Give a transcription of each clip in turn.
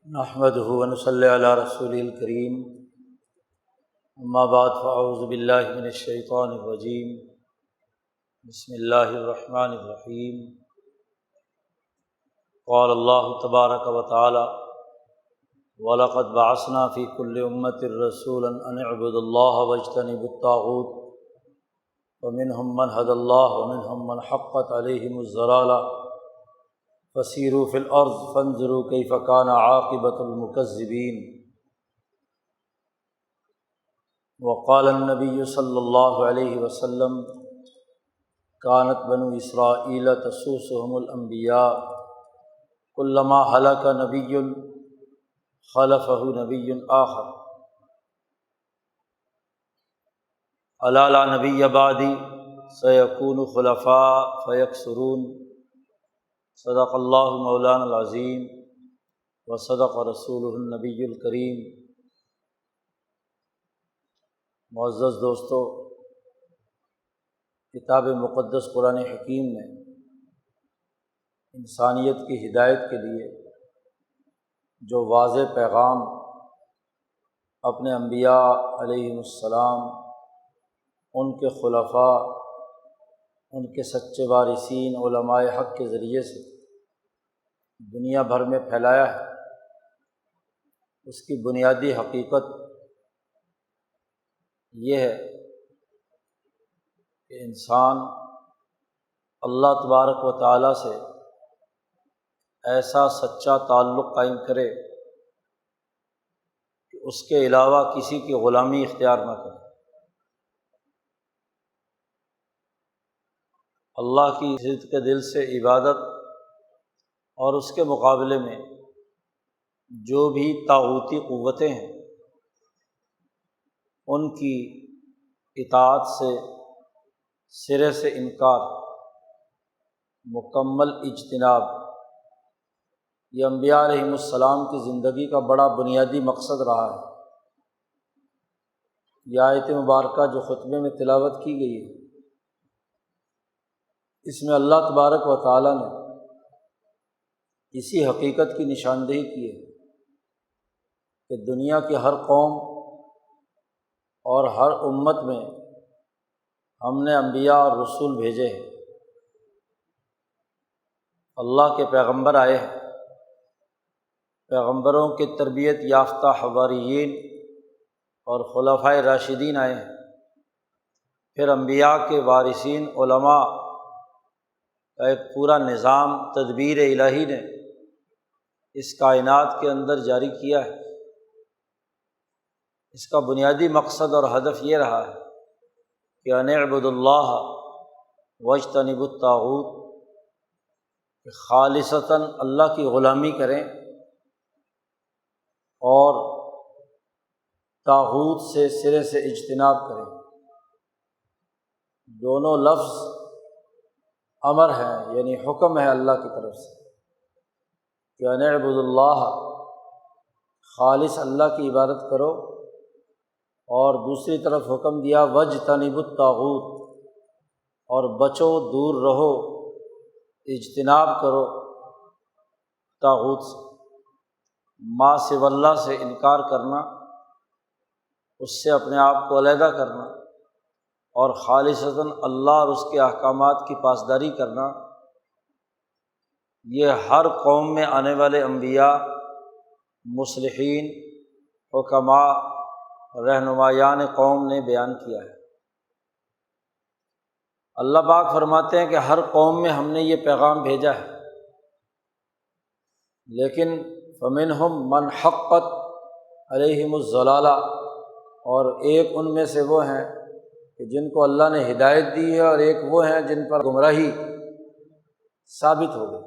نحمدہ ونصلی علی رسولہ الکریم، اما بعد فاعوذ باللہ من الشیطان الرجیم، بسم اللہ الرحمن الرحیم۔ قال اللہ تبارک و تعالی: وَلَقَدْ بَعَثْنَا فِي كُلِّ أُمَّةٍ رَسُولًا أَنِ اعْبُدُوا اللَّهَ وَاجْتَنِبُوا الطَّاغُوتَ وَمِنْهُمْ مَنْ هَدَى اللَّهُ وَمِنْهُمْ مَنْ حَقَّتْ عَلَيْهِمُ الضَّلَالَةُ فَسِيرُوا فِي الْأَرْضِ فَانظُرُوا كَيْفَ كَانَ عَاقِبَةُ الْمُكَذِّبِينَ۔ وقال النبی صلی اللہ علیہ وسلم: كانت بنو اسرائیل تسوسهم الانبیاء كلما هلك نبی خلفه نبی آخر الا لا نبی بعدی سیکون خلفاء فیکثرون۔ صدق اللہ مولانا العظیم وصدق رسولہ النبی الکریم۔ معزز دوستو، کتاب مقدس قرآن حکیم میں انسانیت کی ہدایت کے لیے جو واضح پیغام اپنے انبیاء علیہم السلام، ان کے خلفاء، ان کے سچے وارثین علماء حق کے ذریعے سے دنیا بھر میں پھیلایا ہے، اس کی بنیادی حقیقت یہ ہے کہ انسان اللہ تبارک و تعالیٰ سے ایسا سچا تعلق قائم کرے کہ اس کے علاوہ کسی کی غلامی اختیار نہ کرے۔ اللہ کی صدق کے دل سے عبادت اور اس کے مقابلے میں جو بھی طاغوتی قوتیں ہیں ان کی اطاعت سے سرے سے انکار، مکمل اجتناب، یہ انبیاء علیہم السلام کی زندگی کا بڑا بنیادی مقصد رہا ہے۔ یہ آیت مبارکہ جو خطبے میں تلاوت کی گئی ہے، اس میں اللہ تبارک و تعالیٰ نے اسی حقیقت کی نشاندہی کی ہے کہ دنیا کی ہر قوم اور ہر امت میں ہم نے انبیاء اور رسول بھیجے ہیں، اللہ کے پیغمبر آئے ہیں، پیغمبروں کی تربیت یافتہ حواریین اور خلفائے راشدین آئے ہیں، پھر انبیاء کے وارثین علماء کا ایک پورا نظام تدبیر الہی نے اس کائنات کے اندر جاری کیا ہے۔ اس کا بنیادی مقصد اور ہدف یہ رہا ہے کہ ان اعبدوا اللہ واجتنبوا الطاغوت، کہ خالصتاً اللہ کی غلامی کریں اور طاغوت سے سرے سے اجتناب کریں۔ دونوں لفظ امر ہیں، یعنی حکم ہے اللہ کی طرف سے کہ ان اعبدوا اللہ، خالص اللہ کی عبادت کرو، اور دوسری طرف حکم دیا واجتنبوا الطاغوت، اور بچو، دور رہو، اجتناب کرو طاغوت سے، ما سوی اللہ سے انکار کرنا، اس سے اپنے آپ کو علیحدہ کرنا، اور خالصتاً اللہ اور اس کے احکامات کی پاسداری کرنا۔ یہ ہر قوم میں آنے والے انبیاء، مصلحین، حکماء، رہنمایان قوم نے بیان کیا ہے۔ اللہ پاک فرماتے ہیں کہ ہر قوم میں ہم نے یہ پیغام بھیجا ہے، لیکن فمنہم من حقت علیہم الضلالہ، اور ایک ان میں سے وہ ہیں کہ جن کو اللہ نے ہدایت دی ہے، اور ایک وہ ہیں جن پر گمراہی ثابت ہو گئی۔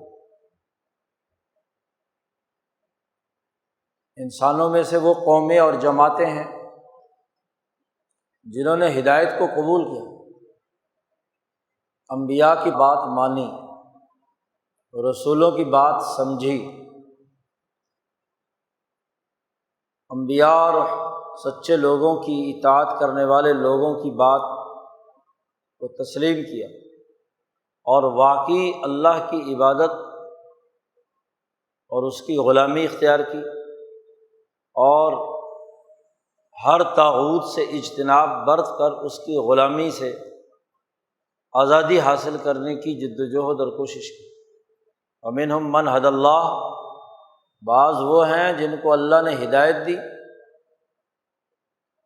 انسانوں میں سے وہ قومیں اور جماعتیں ہیں جنہوں نے ہدایت کو قبول کیا، انبیاء کی بات مانی، رسولوں کی بات سمجھی، انبیاء اور سچے لوگوں کی اطاعت کرنے والے لوگوں کی بات کو تسلیم کیا، اور واقعی اللہ کی عبادت اور اس کی غلامی اختیار کی، اور ہر طاغوت سے اجتناب برت کر اس کی غلامی سے آزادی حاصل کرنے کی جد و جہد اور کوشش کی۔ ومنہم من ھدی اللہ، بعض وہ ہیں جن کو اللہ نے ہدایت دی،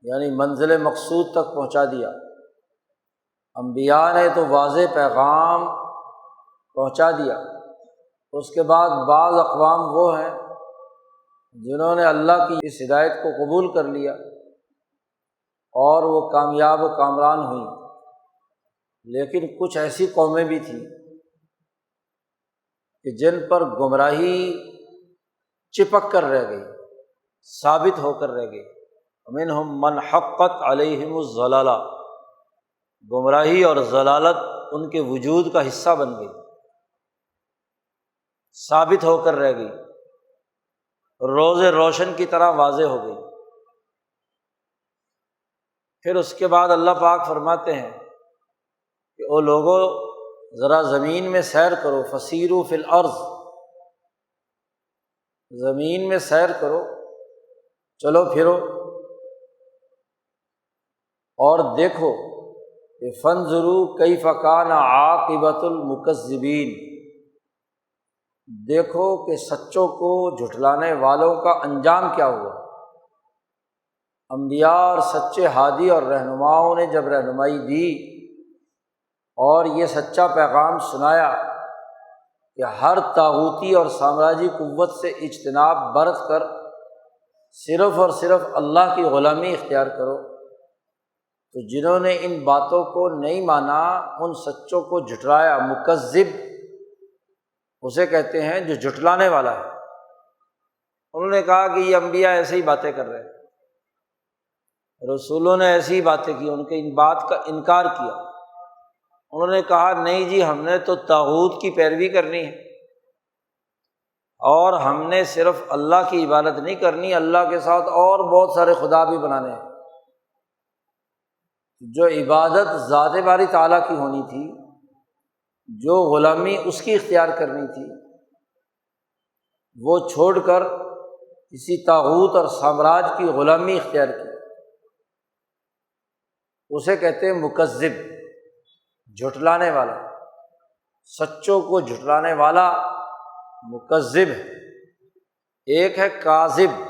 یعنی منزل مقصود تک پہنچا دیا۔ انبیاء نے تو واضح پیغام پہنچا دیا، اس کے بعد بعض اقوام وہ ہیں جنہوں نے اللہ کی اس ہدایت کو قبول کر لیا اور وہ کامیاب و کامران ہوئیں، لیکن کچھ ایسی قومیں بھی تھیں کہ جن پر گمراہی چپک کر رہ گئی، ثابت ہو کر رہ گئی۔ ومنہم من حقت علیہم الضلالہ، گمراہی اور ضلالت ان کے وجود کا حصہ بن گئی، ثابت ہو کر رہ گئی، روز روشن کی طرح واضح ہو گئی۔ پھر اس کے بعد اللہ پاک فرماتے ہیں کہ او لوگو ذرا زمین میں سیر کرو، فسیروا فی الارض، زمین میں سیر کرو، چلو پھرو اور دیکھو کہ فانظروا کیف کان عاقبۃ المکذبین، دیکھو کہ سچوں کو جھٹلانے والوں کا انجام کیا ہوا۔ انبیاء اور سچے ہادی اور رہنماؤں نے جب رہنمائی دی اور یہ سچا پیغام سنایا کہ ہر طاغوتی اور سامراجی قوت سے اجتناب برت کر صرف اور صرف اللہ کی غلامی اختیار کرو، تو جنہوں نے ان باتوں کو نہیں مانا، ان سچوں کو جھٹلایا، مکذب اسے کہتے ہیں جو جھٹلانے والا ہے۔ انہوں نے کہا کہ یہ انبیاء ایسے ہی باتیں کر رہے ہیں، رسولوں نے ایسی ہی باتیں کی، ان کے ان بات کا انکار کیا۔ انہوں نے کہا نہیں جی، ہم نے تو طاغوت کی پیروی کرنی ہے اور ہم نے صرف اللہ کی عبادت نہیں کرنی، اللہ کے ساتھ اور بہت سارے خدا بھی بنانے ہیں۔ جو عبادت ذات باری تعالیٰ کی ہونی تھی، جو غلامی اس کی اختیار کرنی تھی، وہ چھوڑ کر کسی طاغوت اور سامراج کی غلامی اختیار کی، اسے کہتے ہیں مکذب، جھٹلانے والا۔ سچوں کو جھٹلانے والا مکذب ہے۔ ایک ہے کاذب،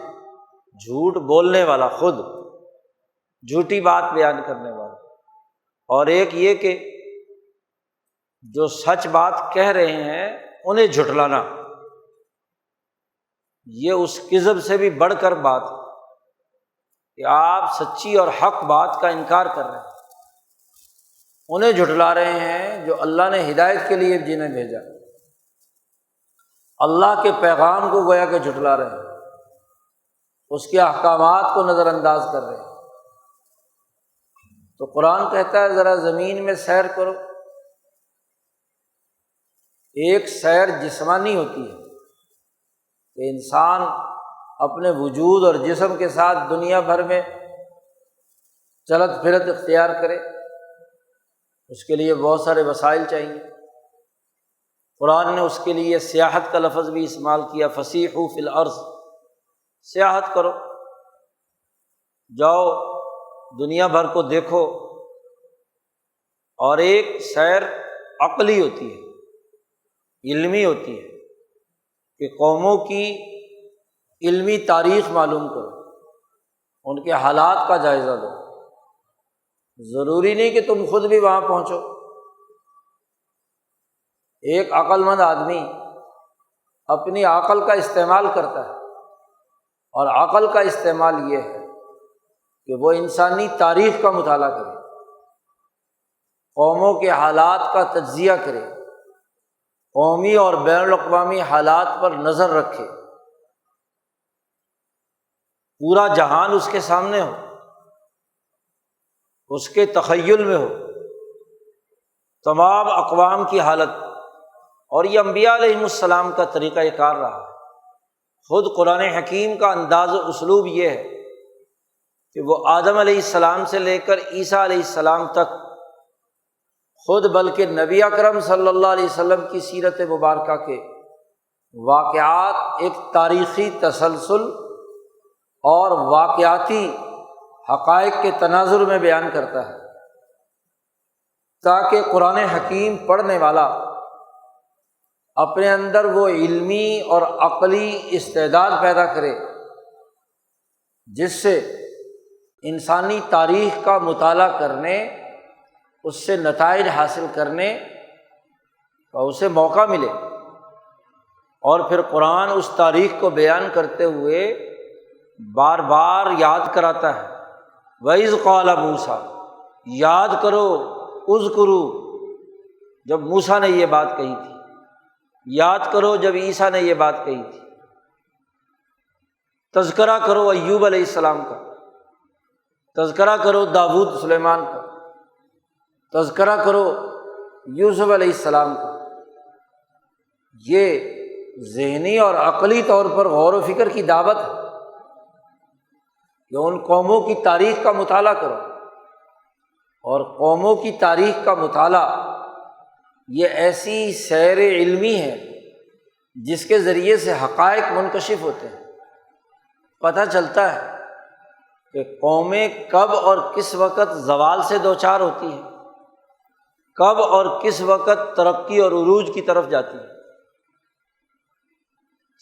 جھوٹ بولنے والا، خود جھوٹی بات بیان کرنے والا، اور ایک یہ کہ جو سچ بات کہہ رہے ہیں انہیں جھٹلانا، یہ اس کذب سے بھی بڑھ کر بات ہے کہ آپ سچی اور حق بات کا انکار کر رہے ہیں، انہیں جھٹلا رہے ہیں جو اللہ نے ہدایت کے لیے جنہیں بھیجا، اللہ کے پیغام کو گویا کہ جھٹلا رہے ہیں، اس کے احکامات کو نظر انداز کر رہے ہیں۔ تو قرآن کہتا ہے ذرا زمین میں سیر کرو۔ ایک سیر جسمانی ہوتی ہے کہ انسان اپنے وجود اور جسم کے ساتھ دنیا بھر میں چلت پھرت اختیار کرے، اس کے لیے بہت سارے وسائل چاہیے۔ قرآن نے اس کے لیے سیاحت کا لفظ بھی استعمال کیا، فسیحوا فی الارض، سیاحت کرو، جاؤ دنیا بھر کو دیکھو۔ اور ایک سیر عقلی ہوتی ہے، علمی ہوتی ہے کہ قوموں کی علمی تاریخ معلوم کرو، ان کے حالات کا جائزہ لو۔ ضروری نہیں کہ تم خود بھی وہاں پہنچو۔ ایک عقل مند آدمی اپنی عقل کا استعمال کرتا ہے، اور عقل کا استعمال یہ ہے کہ وہ انسانی تاریخ کا مطالعہ کرے، قوموں کے حالات کا تجزیہ کرے، قومی اور بین الاقوامی حالات پر نظر رکھے، پورا جہان اس کے سامنے ہو، اس کے تخیل میں ہو، تمام اقوام کی حالت۔ اور یہ انبیاء علیہم السلام کا طریقہ کار رہا ہے۔ خود قرآن حکیم کا انداز و اسلوب یہ ہے کہ وہ آدم علیہ السلام سے لے کر عیسیٰ علیہ السلام تک خود بلکہ نبی اکرم صلی اللہ علیہ وسلم کی سیرت مبارکہ کے واقعات ایک تاریخی تسلسل اور واقعاتی حقائق کے تناظر میں بیان کرتا ہے، تاکہ قرآن حکیم پڑھنے والا اپنے اندر وہ علمی اور عقلی استعداد پیدا کرے جس سے انسانی تاریخ کا مطالعہ کرنے، اس سے نتائج حاصل کرنے کا اسے موقع ملے، اور پھر قرآن اس تاریخ کو بیان کرتے ہوئے بار بار یاد کراتا ہے۔ وَإِذْ قَالَ مُوسیٰ، یاد کرو، اذکروا، جب موسیٰ نے یہ بات کہی تھی، یاد کرو جب عیسیٰ نے یہ بات کہی تھی، تذکرہ کرو ایوب علیہ السلام کا، تذکرہ کرو داؤد سلیمان کا، تذکرہ کرو یوسف علیہ السلام کا۔ یہ ذہنی اور عقلی طور پر غور و فکر کی دعوت ہے کہ ان قوموں کی تاریخ کا مطالعہ کرو، اور قوموں کی تاریخ کا مطالعہ یہ ایسی سیر علمی ہے جس کے ذریعے سے حقائق منکشف ہوتے ہیں، پتہ چلتا ہے کہ قومیں کب اور کس وقت زوال سے دوچار ہوتی ہیں، کب اور کس وقت ترقی اور عروج کی طرف جاتی ہیں۔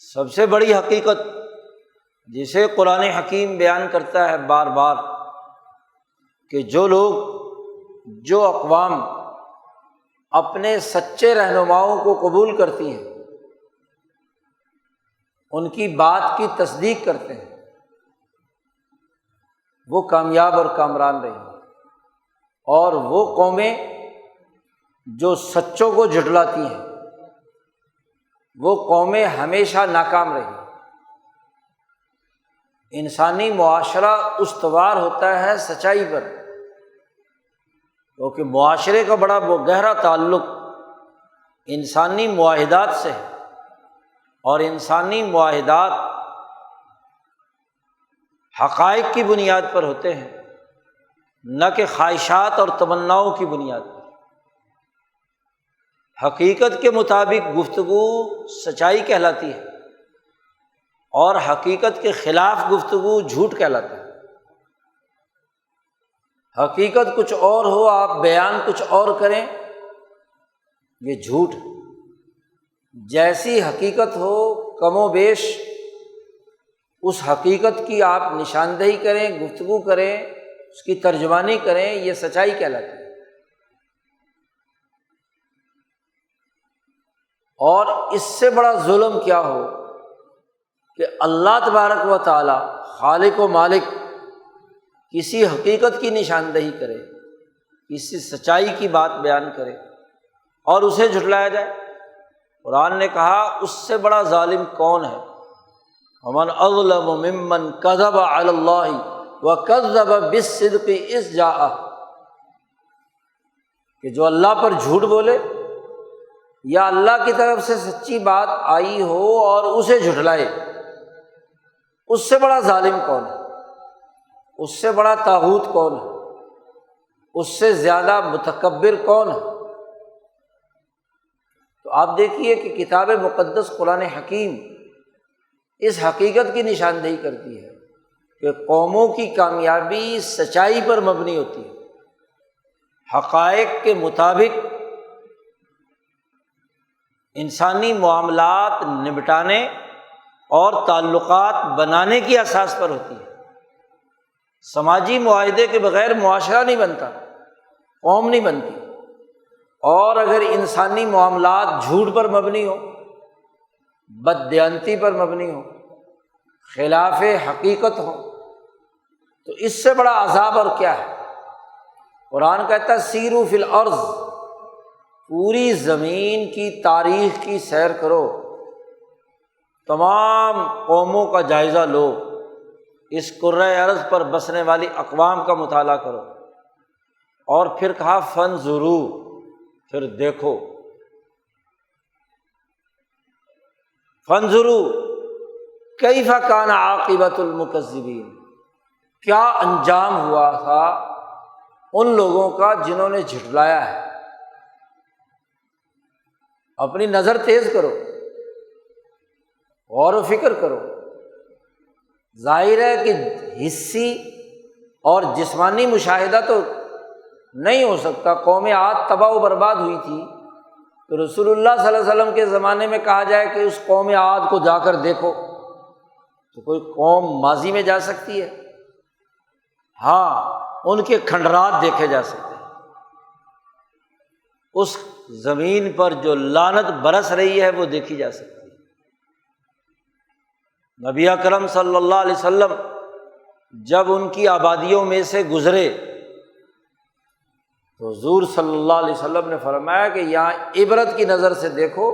سب سے بڑی حقیقت جسے قرآن حکیم بیان کرتا ہے بار بار کہ جو لوگ، جو اقوام اپنے سچے رہنماؤں کو قبول کرتی ہیں، ان کی بات کی تصدیق کرتے ہیں، وہ کامیاب اور کامران رہی، اور وہ قومیں جو سچوں کو جھٹلاتی ہیں، وہ قومیں ہمیشہ ناکام رہی۔ انسانی معاشرہ استوار ہوتا ہے سچائی پر، کیونکہ معاشرے کا بڑا گہرا تعلق انسانی معاہدات سے ہے، اور انسانی معاہدات حقائق کی بنیاد پر ہوتے ہیں، نہ کہ خواہشات اور تمناؤں کی بنیاد پر۔ حقیقت کے مطابق گفتگو سچائی کہلاتی ہے، اور حقیقت کے خلاف گفتگو جھوٹ کہلاتا ہے۔ حقیقت کچھ اور ہو، آپ بیان کچھ اور کریں، یہ جھوٹ۔ جیسی حقیقت ہو کم و بیش اس حقیقت کی آپ نشاندہی کریں، گفتگو کریں، اس کی ترجمانی کریں، یہ سچائی کہلاتی ہے۔ اور اس سے بڑا ظلم کیا ہو کہ اللہ تبارک و تعالی خالق و مالک کسی حقیقت کی نشاندہی کرے، کسی سچائی کی بات بیان کرے اور اسے جھٹلایا جائے۔ قرآن نے کہا اس سے بڑا ظالم کون ہے؟ وَمَنْ أَظْلَمُ مِمَّنْ كَذَبَ عَلَى اللَّهِ وَكَذَّبَ بِالصِّدْقِ إِذْ جَاءَهُ، کہ جو اللہ پر جھوٹ بولے یا اللہ کی طرف سے سچی بات آئی ہو اور اسے جھٹلائے، اس سے بڑا ظالم کون ہے؟ اس سے بڑا طاغوت کون ہے؟ اس سے زیادہ متکبر کون ہے؟ تو آپ دیکھیے کہ کتاب مقدس قرآن حکیم اس حقیقت کی نشاندہی کرتی ہے کہ قوموں کی کامیابی سچائی پر مبنی ہوتی ہے، حقائق کے مطابق انسانی معاملات نمٹانے اور تعلقات بنانے کی اساس پر ہوتی ہے۔ سماجی معاہدے کے بغیر معاشرہ نہیں بنتا، قوم نہیں بنتی، اور اگر انسانی معاملات جھوٹ پر مبنی ہو، بددیانتی پر مبنی ہو، خلاف حقیقت ہو، تو اس سے بڑا عذاب اور کیا ہے؟ قرآن کہتا ہے سیروا فی الارض، پوری زمین کی تاریخ کی سیر کرو، تمام قوموں کا جائزہ لو، اس کرۂ ارض پر بسنے والی اقوام کا مطالعہ کرو، اور پھر کہا فانظروا، پھر دیکھو، فانظروا کیف کان عاقبۃ المکذبین، کیا انجام ہوا تھا ان لوگوں کا جنہوں نے جھٹلایا ہے۔ اپنی نظر تیز کرو، غور و فکر کرو، ظاہر ہے کہ حسی اور جسمانی مشاہدہ تو نہیں ہو سکتا۔ قوم عاد تباہ و برباد ہوئی تھی تو رسول اللہ صلی اللہ علیہ وسلم کے زمانے میں کہا جائے کہ اس قوم عاد کو جا کر دیکھو، تو کوئی قوم ماضی میں جا سکتی ہے؟ ہاں، ان کے کھنڈرات دیکھے جا سکتے ہیں۔ اس زمین پر جو لعنت برس رہی ہے وہ دیکھی جا سکتی ہے۔ نبی اکرم صلی اللہ علیہ وسلم جب ان کی آبادیوں میں سے گزرے تو حضور صلی اللہ علیہ وسلم نے فرمایا کہ یہاں عبرت کی نظر سے دیکھو،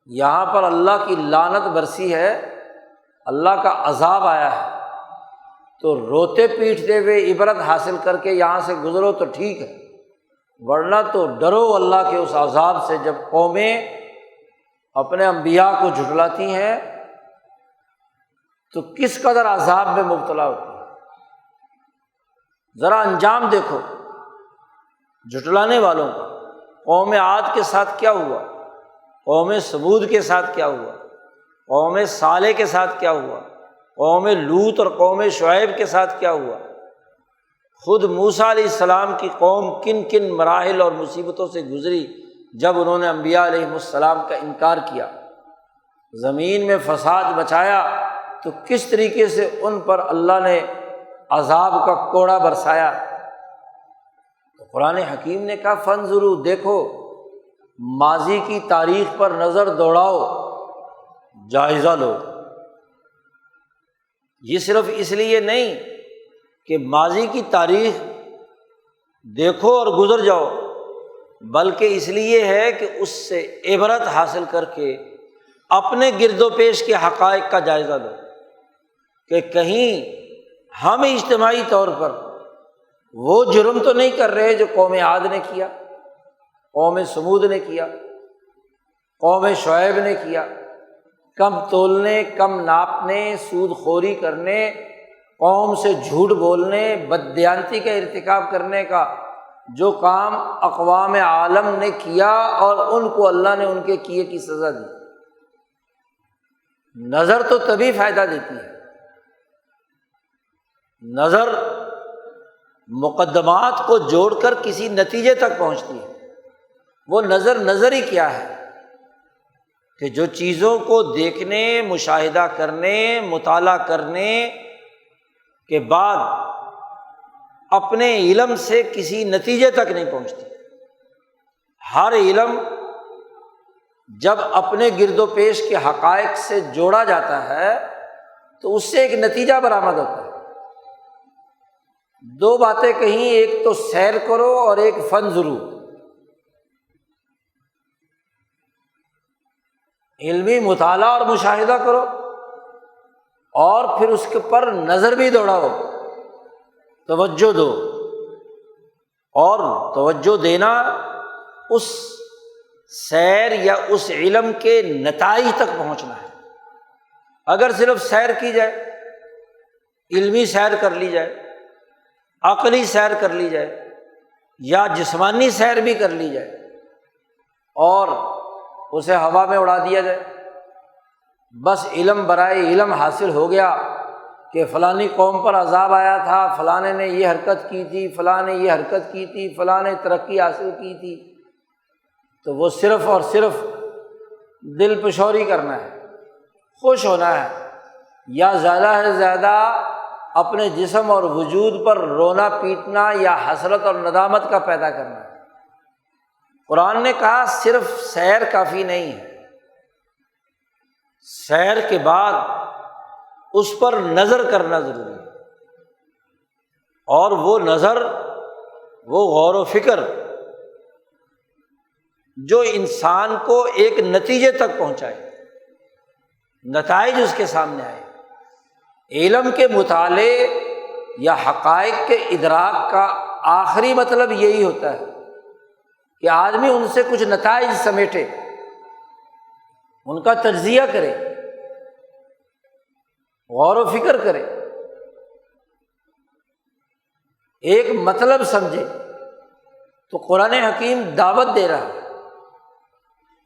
یہاں پر اللہ کی لعنت برسی ہے، اللہ کا عذاب آیا ہے، تو روتے پیٹتے ہوئے عبرت حاصل کر کے یہاں سے گزرو تو ٹھیک ہے، ورنہ تو ڈرو اللہ کے اس عذاب سے جب قومیں اپنے انبیاء کو جھٹلاتی ہیں تو کس قدر عذاب میں مبتلا ہوتی ہے۔ ذرا انجام دیکھو جھٹلانے والوں کا۔ قوم عاد کے ساتھ کیا ہوا، قوم ثمود کے ساتھ کیا ہوا، قوم صالح کے ساتھ کیا ہوا، قوم لوط اور قوم شعیب کے ساتھ کیا ہوا۔ خود موسیٰ علیہ السلام کی قوم کن کن مراحل اور مصیبتوں سے گزری جب انہوں نے انبیاء علیہ السلام کا انکار کیا، زمین میں فساد مچایا، تو کس طریقے سے ان پر اللہ نے عذاب کا کوڑا برسایا۔ تو قرآن حکیم نے کہا فانظروا، دیکھو، ماضی کی تاریخ پر نظر دوڑاؤ، جائزہ لو۔ یہ صرف اس لیے نہیں کہ ماضی کی تاریخ دیکھو اور گزر جاؤ، بلکہ اس لیے ہے کہ اس سے عبرت حاصل کر کے اپنے گرد و پیش کے حقائق کا جائزہ لو کہ کہیں ہم اجتماعی طور پر وہ جرم تو نہیں کر رہے جو قوم عاد نے کیا، قوم ثمود نے کیا، قوم شعیب نے کیا، کم تولنے، کم ناپنے، سود خوری کرنے، قوم سے جھوٹ بولنے، بددیانتی کا ارتکاب کرنے کا جو کام اقوام عالم نے کیا، اور ان کو اللہ نے ان کے کیے کی سزا دی۔ نظر تو تبھی فائدہ دیتی ہے، نظر مقدمات کو جوڑ کر کسی نتیجے تک پہنچتی ہے۔ وہ نظر ہی کیا ہے کہ جو چیزوں کو دیکھنے، مشاہدہ کرنے، مطالعہ کرنے کے بعد اپنے علم سے کسی نتیجے تک نہیں پہنچتی۔ ہر علم جب اپنے گرد و پیش کے حقائق سے جوڑا جاتا ہے تو اس سے ایک نتیجہ برآمد ہوتا ہے۔ دو باتیں کہیں، ایک تو سیر کرو اور ایک فانظروا، علمی مطالعہ اور مشاہدہ کرو اور پھر اس کے پر نظر بھی دوڑاؤ، توجہ دو، اور توجہ دینا اس سیر یا اس علم کے نتائج تک پہنچنا ہے۔ اگر صرف سیر کی جائے، علمی سیر کر لی جائے، عقلی سیر کر لی جائے، یا جسمانی سیر بھی کر لی جائے اور اسے ہوا میں اڑا دیا جائے، بس علم برائے علم حاصل ہو گیا کہ فلانی قوم پر عذاب آیا تھا، فلانے نے یہ حرکت کی تھی، فلاں نے یہ حرکت کی تھی، فلاں نے ترقی حاصل کی تھی، تو وہ صرف اور صرف دل پشوری کرنا ہے، خوش ہونا ہے، یا زیادہ سے زیادہ اپنے جسم اور وجود پر رونا پیٹنا یا حسرت اور ندامت کا پیدا کرنا ہے۔ قرآن نے کہا صرف سیر کافی نہیں ہے، سیر کے بعد اس پر نظر کرنا ضروری ہے، اور وہ نظر، وہ غور و فکر جو انسان کو ایک نتیجے تک پہنچائے، نتائج اس کے سامنے آئے۔ علم کے مطالعے یا حقائق کے ادراک کا آخری مطلب یہی ہوتا ہے کہ آدمی ان سے کچھ نتائج سمیٹے، ان کا تجزیہ کرے، غور و فکر کرے، ایک مطلب سمجھے۔ تو قرآن حکیم دعوت دے رہا ہے،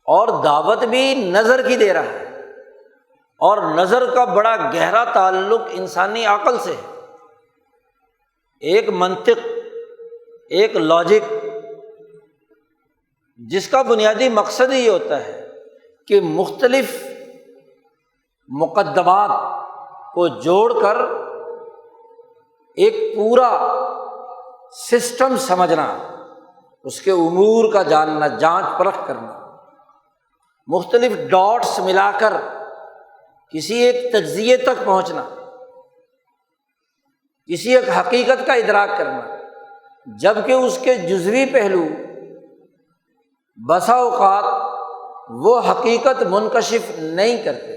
اور دعوت بھی نظر کی دے رہا ہے اور نظر کا بڑا گہرا تعلق انسانی عقل سے ہے۔ ایک منطق، ایک لاجک، جس کا بنیادی مقصد یہ ہوتا ہے کہ مختلف مقدمات کو جوڑ کر ایک پورا سسٹم سمجھنا، اس کے امور کا جاننا، جانچ پرکھ کرنا، مختلف ڈاٹس ملا کر کسی ایک تجزیے تک پہنچنا، کسی ایک حقیقت کا ادراک کرنا، جبکہ اس کے جزوی پہلو بسا اوقات وہ حقیقت منکشف نہیں کرتے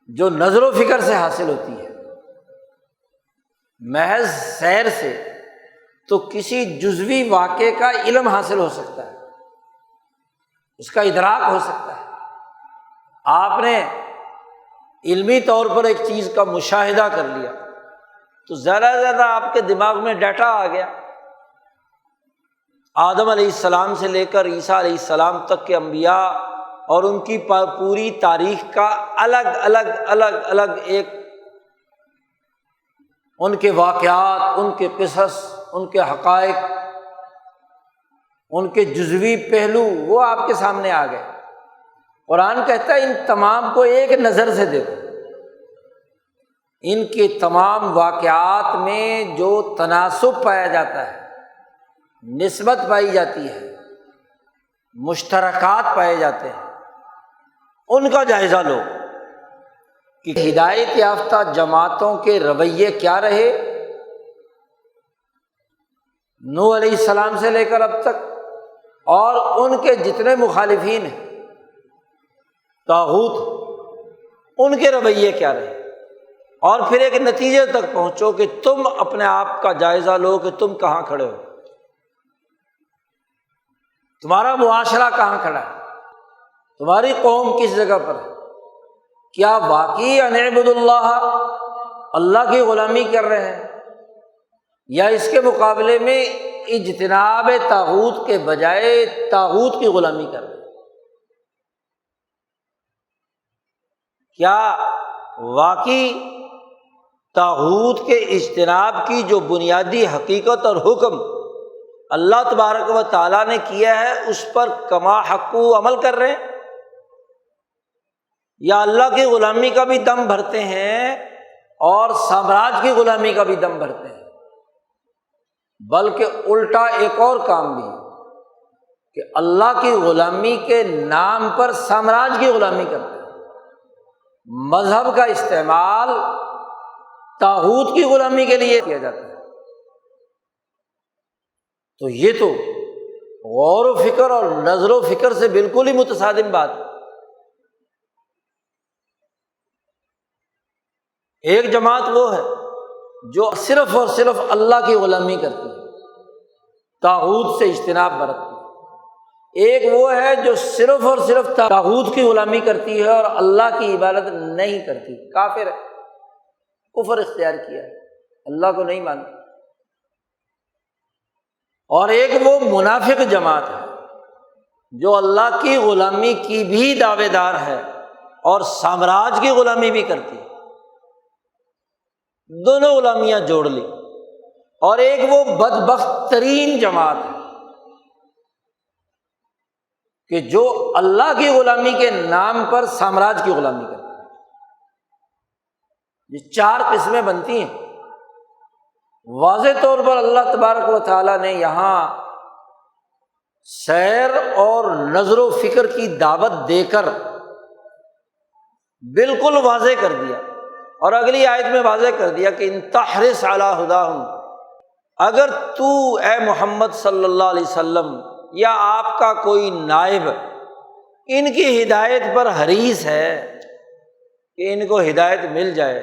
جو نظر و فکر سے حاصل ہوتی ہے۔ محض سیر سے تو کسی جزوی واقعے کا علم حاصل ہو سکتا ہے، اس کا ادراک ہو سکتا ہے۔ آپ نے علمی طور پر ایک چیز کا مشاہدہ کر لیا تو زیادہ سے زیادہ آپ کے دماغ میں ڈیٹا آ گیا۔ آدم علیہ السلام سے لے کر عیسیٰ علیہ السلام تک کے انبیاء اور ان کی پوری تاریخ کا الگ ایک ان کے واقعات، ان کے قصص، ان کے حقائق، ان کے جزوی پہلو وہ آپ کے سامنے آ گئے۔ قرآن کہتا ہے ان تمام کو ایک نظر سے دیکھو، ان کے تمام واقعات میں جو تناسب پایا جاتا ہے، نسبت پائی جاتی ہے، مشترکات پائے جاتے ہیں، ان کا جائزہ لو کہ ہدایت یافتہ جماعتوں کے رویے کیا رہے نوح علیہ السلام سے لے کر اب تک، اور ان کے جتنے مخالفین ہیں طاغوت، ان کے رویے کیا رہے، اور پھر ایک نتیجے تک پہنچو کہ تم اپنے آپ کا جائزہ لو کہ تم کہاں کھڑے ہو، تمہارا معاشرہ کہاں کھڑا ہے، تمہاری قوم کس جگہ پر ہے، کیا واقعی ان اعبدوا اللہ، اللہ کی غلامی کر رہے ہیں، یا اس کے مقابلے میں اجتناب طاغوت کے بجائے طاغوت کی غلامی کر رہے ہیں؟ کیا واقعی طاغوت کے اجتناب کی جو بنیادی حقیقت اور حکم اللہ تبارک و تعالیٰ نے کیا ہے اس پر کما حق عمل کر رہے ہیں، یا اللہ کی غلامی کا بھی دم بھرتے ہیں اور سامراج کی غلامی کا بھی دم بھرتے ہیں؟ بلکہ الٹا ایک اور کام بھی کہ اللہ کی غلامی کے نام پر سامراج کی غلامی کرتے ہیں، مذہب کا استعمال طاغوت کی غلامی کے لیے کیا جاتا ہے۔ تو یہ تو غور و فکر اور نظر و فکر سے بالکل ہی متصادم بات ہے۔ ایک جماعت وہ ہے جو صرف اور صرف اللہ کی غلامی کرتی ہے، طاغوت سے اجتناب برتتی ہے۔ ایک وہ ہے جو صرف اور صرف طاغوت کی غلامی کرتی ہے اور اللہ کی عبادت نہیں کرتی، کافر ہے، کفر اختیار کیا ہے، اللہ کو نہیں مانتی۔ اور ایک وہ منافق جماعت ہے جو اللہ کی غلامی کی بھی دعوے دار ہے اور سامراج کی غلامی بھی کرتی ہے، دونوں غلامیاں جوڑ لی۔ اور ایک وہ بدبخت ترین جماعت ہے کہ جو اللہ کی غلامی کے نام پر سامراج کی غلامی کرتی ہے۔ یہ چار قسمیں بنتی ہیں۔ واضح طور پر اللہ تبارک و تعالیٰ نے یہاں سیر اور نظر و فکر کی دعوت دے کر بالکل واضح کر دیا، اور اگلی آیت میں واضح کر دیا کہ ان تحرص علی ہداہم، اگر تو اے محمد صلی اللہ علیہ وسلم یا آپ کا کوئی نائب ان کی ہدایت پر حریص ہے کہ ان کو ہدایت مل جائے،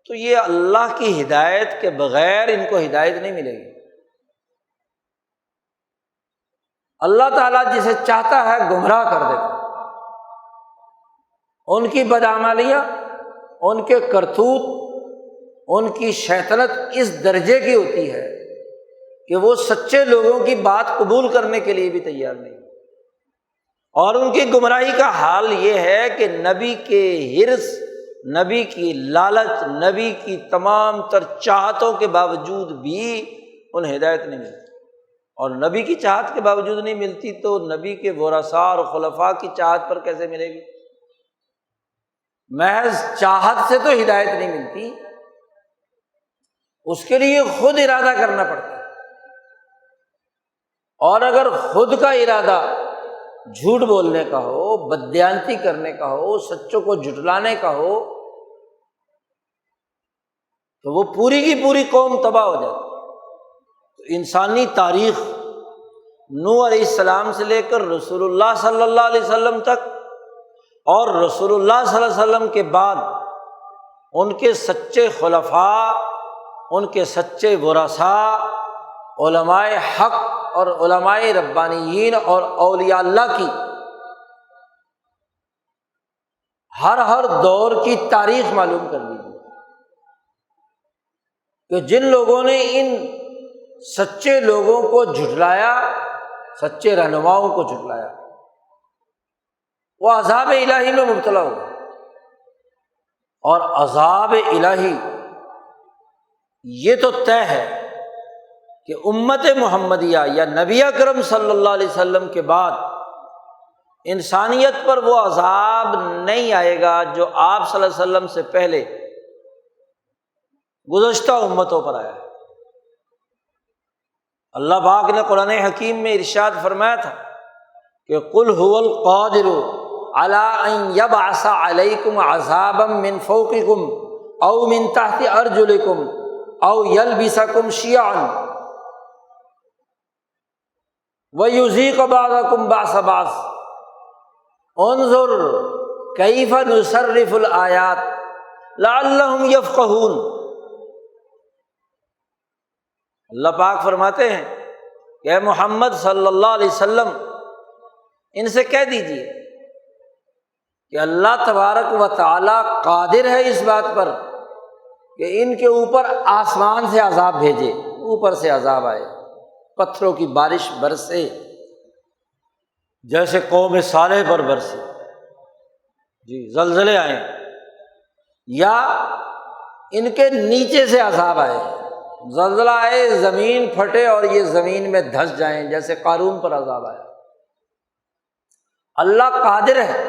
تو یہ اللہ کی ہدایت کے بغیر ان کو ہدایت نہیں ملے گی۔ اللہ تعالیٰ جسے چاہتا ہے گمراہ کر دیتا ہے۔ ان کی بدعمالیاں، ان کے کرتوت، ان کی شیطنت اس درجے کی ہوتی ہے کہ وہ سچے لوگوں کی بات قبول کرنے کے لیے بھی تیار نہیں۔ اور ان کی گمراہی کا حال یہ ہے کہ نبی کے حرص، نبی کی لالچ، نبی کی تمام تر چاہتوں کے باوجود بھی انہیں ہدایت نہیں ملتی، اور نبی کی چاہت کے باوجود نہیں ملتی تو نبی کے ورثاء اور خلفاء کی چاہت پر کیسے ملے گی؟ محض چاہت سے تو ہدایت نہیں ملتی، اس کے لیے خود ارادہ کرنا پڑتا ہے، اور اگر خود کا ارادہ جھوٹ بولنے کا ہو، بددیانتی کرنے کا ہو، سچوں کو جھٹلانے کا ہو، تو وہ پوری کی پوری قوم تباہ ہو جاتی ہے۔ تو انسانی تاریخ نوح علیہ السلام سے لے کر رسول اللہ صلی اللہ علیہ وسلم تک، اور رسول اللہ صلی اللہ علیہ وسلم کے بعد ان کے سچے خلفاء، ان کے سچے ورثاء، علماء حق اور علماء ربانیین اور اولیاء اللہ کی ہر دور کی تاریخ معلوم کر لیجیے کہ جن لوگوں نے ان سچے لوگوں کو جھٹلایا، سچے رہنماؤں کو جھٹلایا، وہ عذاب الہی میں مبتلا ہو گئے، اور عذاب الہی یہ تو طے ہے کہ امت محمدیہ یا نبی اکرم صلی اللہ علیہ وسلم کے بعد انسانیت پر وہ عذاب نہیں آئے گا جو آپ صلی اللہ علیہ وسلم سے پہلے گزشتہ امتوں پر آیا ہے۔ اللہ پاک نے قرآن حکیم میں ارشاد فرمایا تھا کہ قل هو القادر علی ان یبعث علیکم عذابا من فوقکم او من تحت ارجلکم او یلبسکم شیعا ویذیق بعضکم بأس بعض انظر کیف نصرف الآیات لعلہم یفقہون۔ اللہ پاک فرماتے ہیں کہ اے محمد صلی اللہ علیہ وسلم ان سے کہہ دیجیے کہ اللہ تبارک و تعالی قادر ہے اس بات پر کہ ان کے اوپر آسمان سے عذاب بھیجے، اوپر سے عذاب آئے، پتھروں کی بارش برسے جیسے قوم صالح پر برسے، جی زلزلے آئیں، یا ان کے نیچے سے عذاب آئے، زلزلہ آئے، زمین پھٹے اور یہ زمین میں دھس جائیں جیسے قارون پر عذاب آیا۔ اللہ قادر ہے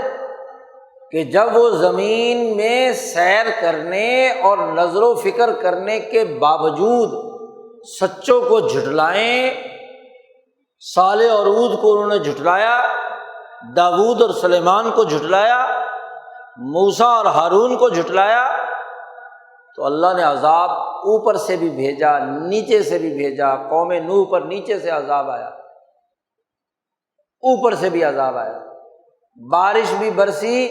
کہ جب وہ زمین میں سیر کرنے اور نظر و فکر کرنے کے باوجود سچوں کو جھٹلائیں، صالح اور ہود کو انہوں نے جھٹلایا، داؤد اور سلیمان کو جھٹلایا، موسیٰ اور ہارون کو جھٹلایا، تو اللہ نے عذاب اوپر سے بھی بھیجا، نیچے سے بھی بھیجا۔ قوم نوح پر نیچے سے عذاب آیا، اوپر سے بھی عذاب آیا، بارش بھی برسی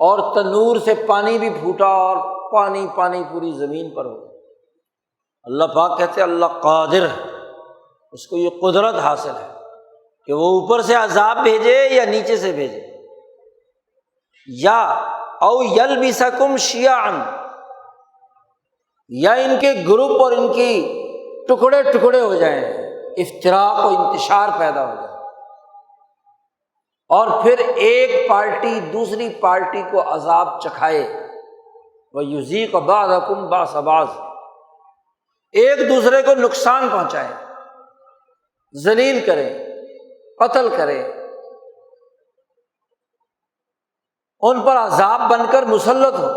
اور تنور سے پانی بھی پھوٹا اور پانی پوری زمین پر ہو۔ اللہ پاک کہتے ہیں اللہ قادر ہے، اس کو یہ قدرت حاصل ہے کہ وہ اوپر سے عذاب بھیجے یا نیچے سے بھیجے، یا او یلبسکم شیعا، یا ان کے گروپ اور ان کی ٹکڑے ٹکڑے ہو جائیں، افتراق و انتشار پیدا ہو جائے، اور پھر ایک پارٹی دوسری پارٹی کو عذاب چکھائے، وَيُذِيقَ بَعْضَكُمْ بَأْسَ بَعْضٍ، ایک دوسرے کو نقصان پہنچائیں، ذلیل کریں، قتل کریں، ان پر عذاب بن کر مسلط ہو۔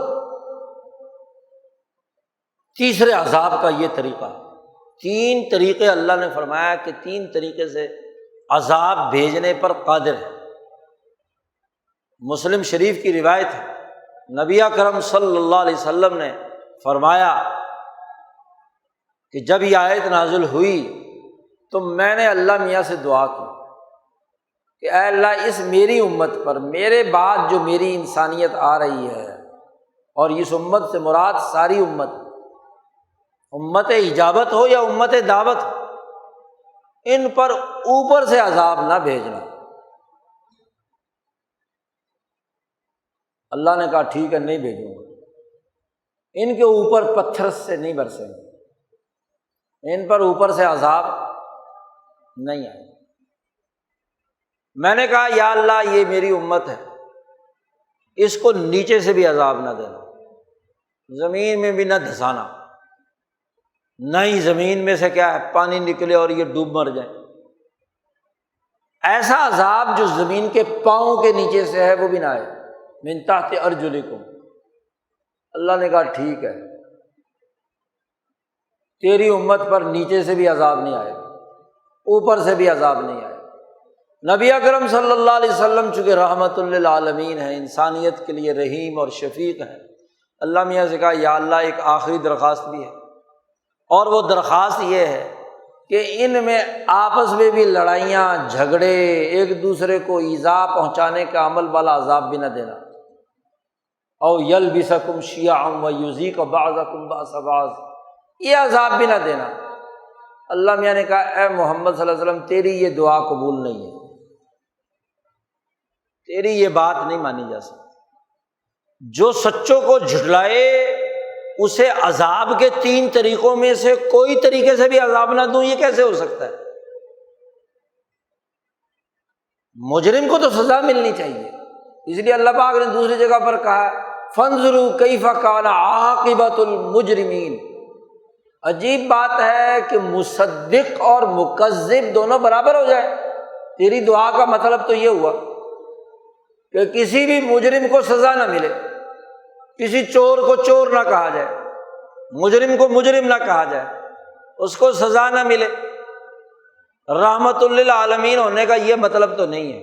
تیسرے عذاب کا یہ طریقہ، تین طریقے اللہ نے فرمایا کہ تین طریقے سے عذاب بھیجنے پر قادر ہے۔ مسلم شریف کی روایت ہے، نبی اکرم صلی اللہ علیہ وسلم نے فرمایا کہ جب یہ آیت نازل ہوئی تو میں نے اللہ میاں سے دعا کی کہ اے اللہ اس میری امت پر، میرے بعد جو میری انسانیت آ رہی ہے، اور اس امت سے مراد ساری امت اجابت ہو یا امت دعوت ہو، ان پر اوپر سے عذاب نہ بھیجنا۔ اللہ نے کہا ٹھیک ہے، نہیں بھیجوں گا، ان کے اوپر پتھر سے نہیں برسیں گے، ان پر اوپر سے عذاب نہیں آئے۔ میں نے کہا یا اللہ یہ میری امت ہے، اس کو نیچے سے بھی عذاب نہ دینا، زمین میں بھی نہ دھسانا، نہ ہی زمین میں سے کیا ہے پانی نکلے اور یہ ڈوب مر جائے، ایسا عذاب جو زمین کے پاؤں کے نیچے سے ہے وہ بھی نہ آئے، من تحت ارجلکم۔ اللہ نے کہا ٹھیک ہے، تیری امت پر نیچے سے بھی عذاب نہیں آئے گا، اوپر سے بھی عذاب نہیں آئے گا۔ نبی اکرم صلی اللہ علیہ وسلم چونکہ رحمت للعالمین ہیں، انسانیت کے لیے رحیم اور شفیق ہیں، اللہ میاں سے کہا یا اللہ ایک آخری درخواست بھی ہے، اور وہ درخواست یہ ہے کہ ان میں آپس میں بھی لڑائیاں جھگڑے، ایک دوسرے کو ایذا پہنچانے کا عمل والا عذاب بھی نہ دینا، او یلبسکم شیعا ویذیق بعضکم بأس بعض، یہ عذاب بھی نہ دینا۔ اللہ میاں نے کہا اے محمد صلی اللہ علیہ وسلم تیری یہ دعا قبول نہیں ہے، تیری یہ بات نہیں مانی جا سکتی، جو سچوں کو جھٹلائے اسے عذاب کے 3 طریقوں میں سے کوئی طریقے سے بھی عذاب نہ دوں، یہ کیسے ہو سکتا ہے؟ مجرم کو تو سزا ملنی چاہیے، اس لیے اللہ پاک نے دوسری جگہ پر کہا فانظروا کیف کان عاقبۃ المجرمین۔ عجیب بات ہے کہ مصدق اور مکذب دونوں برابر ہو جائے، تیری دعا کا مطلب تو یہ ہوا کہ کسی بھی مجرم کو سزا نہ ملے، کسی چور کو چور نہ کہا جائے، مجرم کو مجرم نہ کہا جائے، اس کو سزا نہ ملے۔ رحمت للعالمین ہونے کا یہ مطلب تو نہیں ہے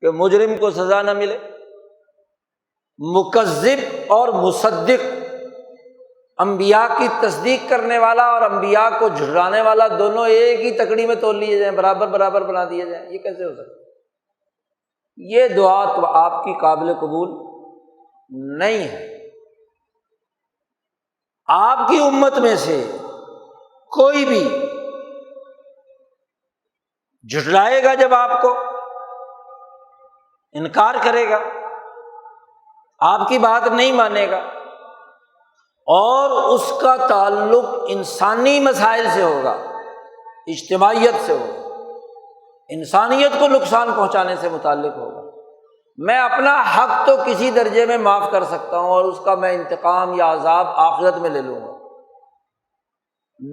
کہ مجرم کو سزا نہ ملے۔ مکذب اور مصدق، انبیاء کی تصدیق کرنے والا اور انبیاء کو جھٹلانے والا دونوں ایک ہی تکڑی میں تول لیے جائیں، برابر برابر بنا دیے جائیں، یہ کیسے ہو سکتا ہے؟ یہ دعا تو آپ کی قابل قبول نہیں ہے۔ آپ کی امت میں سے کوئی بھی جھٹلائے گا، جب آپ کو انکار کرے گا، آپ کی بات نہیں مانے گا، اور اس کا تعلق انسانی مسائل سے ہوگا، اجتماعیت سے ہوگا، انسانیت کو نقصان پہنچانے سے متعلق ہوگا، میں اپنا حق تو کسی درجے میں معاف کر سکتا ہوں اور اس کا میں انتقام یا عذاب آخرت میں لے لوں گا۔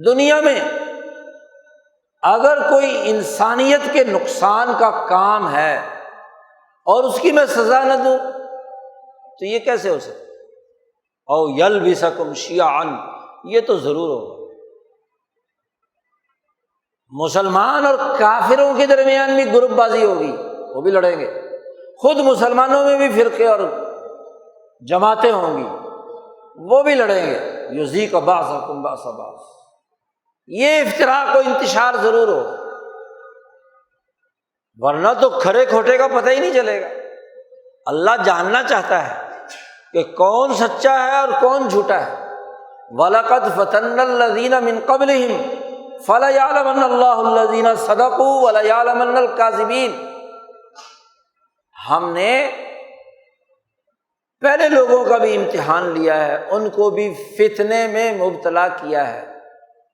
دنیا میں اگر کوئی انسانیت کے نقصان کا کام ہے اور اس کی میں سزا نہ دوں تو یہ کیسے ہو سکتا؟ او یلبسکم شیعا، یہ تو ضرور ہوگا۔ مسلمان اور کافروں کے درمیان بھی گروپ بازی ہوگی، وہ بھی لڑیں گے، خود مسلمانوں میں بھی فرقے اور جماعتیں ہوں گی، وہ بھی لڑیں گے، یذیق بعضکم بأس بعض، یہ افتراق و انتشار ضرور ہو، ورنہ تو کھرے کھوٹے کا پتہ ہی نہیں چلے گا۔ اللہ جاننا چاہتا ہے کہ کون سچا ہے اور کون جھوٹا ہے۔ وَلَقَدْ فَتَنَّا الَّذِينَ مِن قَبْلِهِمْ فَلَيَعْلَمَنَّ اللَّهُ الَّذِينَ صَدَقُوا وَلَيَعْلَمَنَّ الْكَاذِبِينَ، ہم نے پہلے لوگوں کا بھی امتحان لیا ہے، ان کو بھی فتنے میں مبتلا کیا ہے،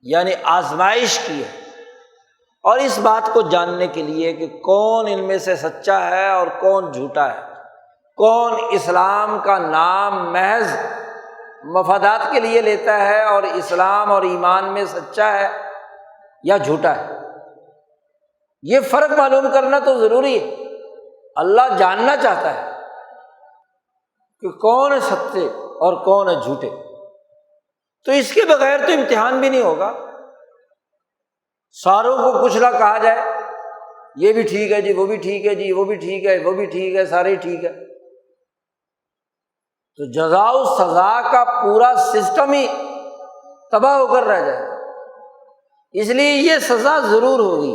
یعنی آزمائش کی ہے، اور اس بات کو جاننے کے لیے کہ کون ان میں سے سچا ہے اور کون جھوٹا ہے، کون اسلام کا نام محض مفادات کے لیے لیتا ہے اور اسلام اور ایمان میں سچا ہے یا جھوٹا ہے، یہ فرق معلوم کرنا تو ضروری ہے۔ اللہ جاننا چاہتا ہے کہ کون ہے سچے اور کون ہے جھوٹے، تو اس کے بغیر تو امتحان بھی نہیں ہوگا۔ ساروں کو کچھ نہ کہا جائے، یہ بھی ٹھیک ہے جی، وہ بھی ٹھیک ہے جی، وہ بھی ٹھیک ہے، وہ بھی ٹھیک ہے، سارے ٹھیک ہے، تو جزا و سزا کا پورا سسٹم ہی تباہ ہو کر رہ جائے، اس لیے یہ سزا ضرور ہوگی۔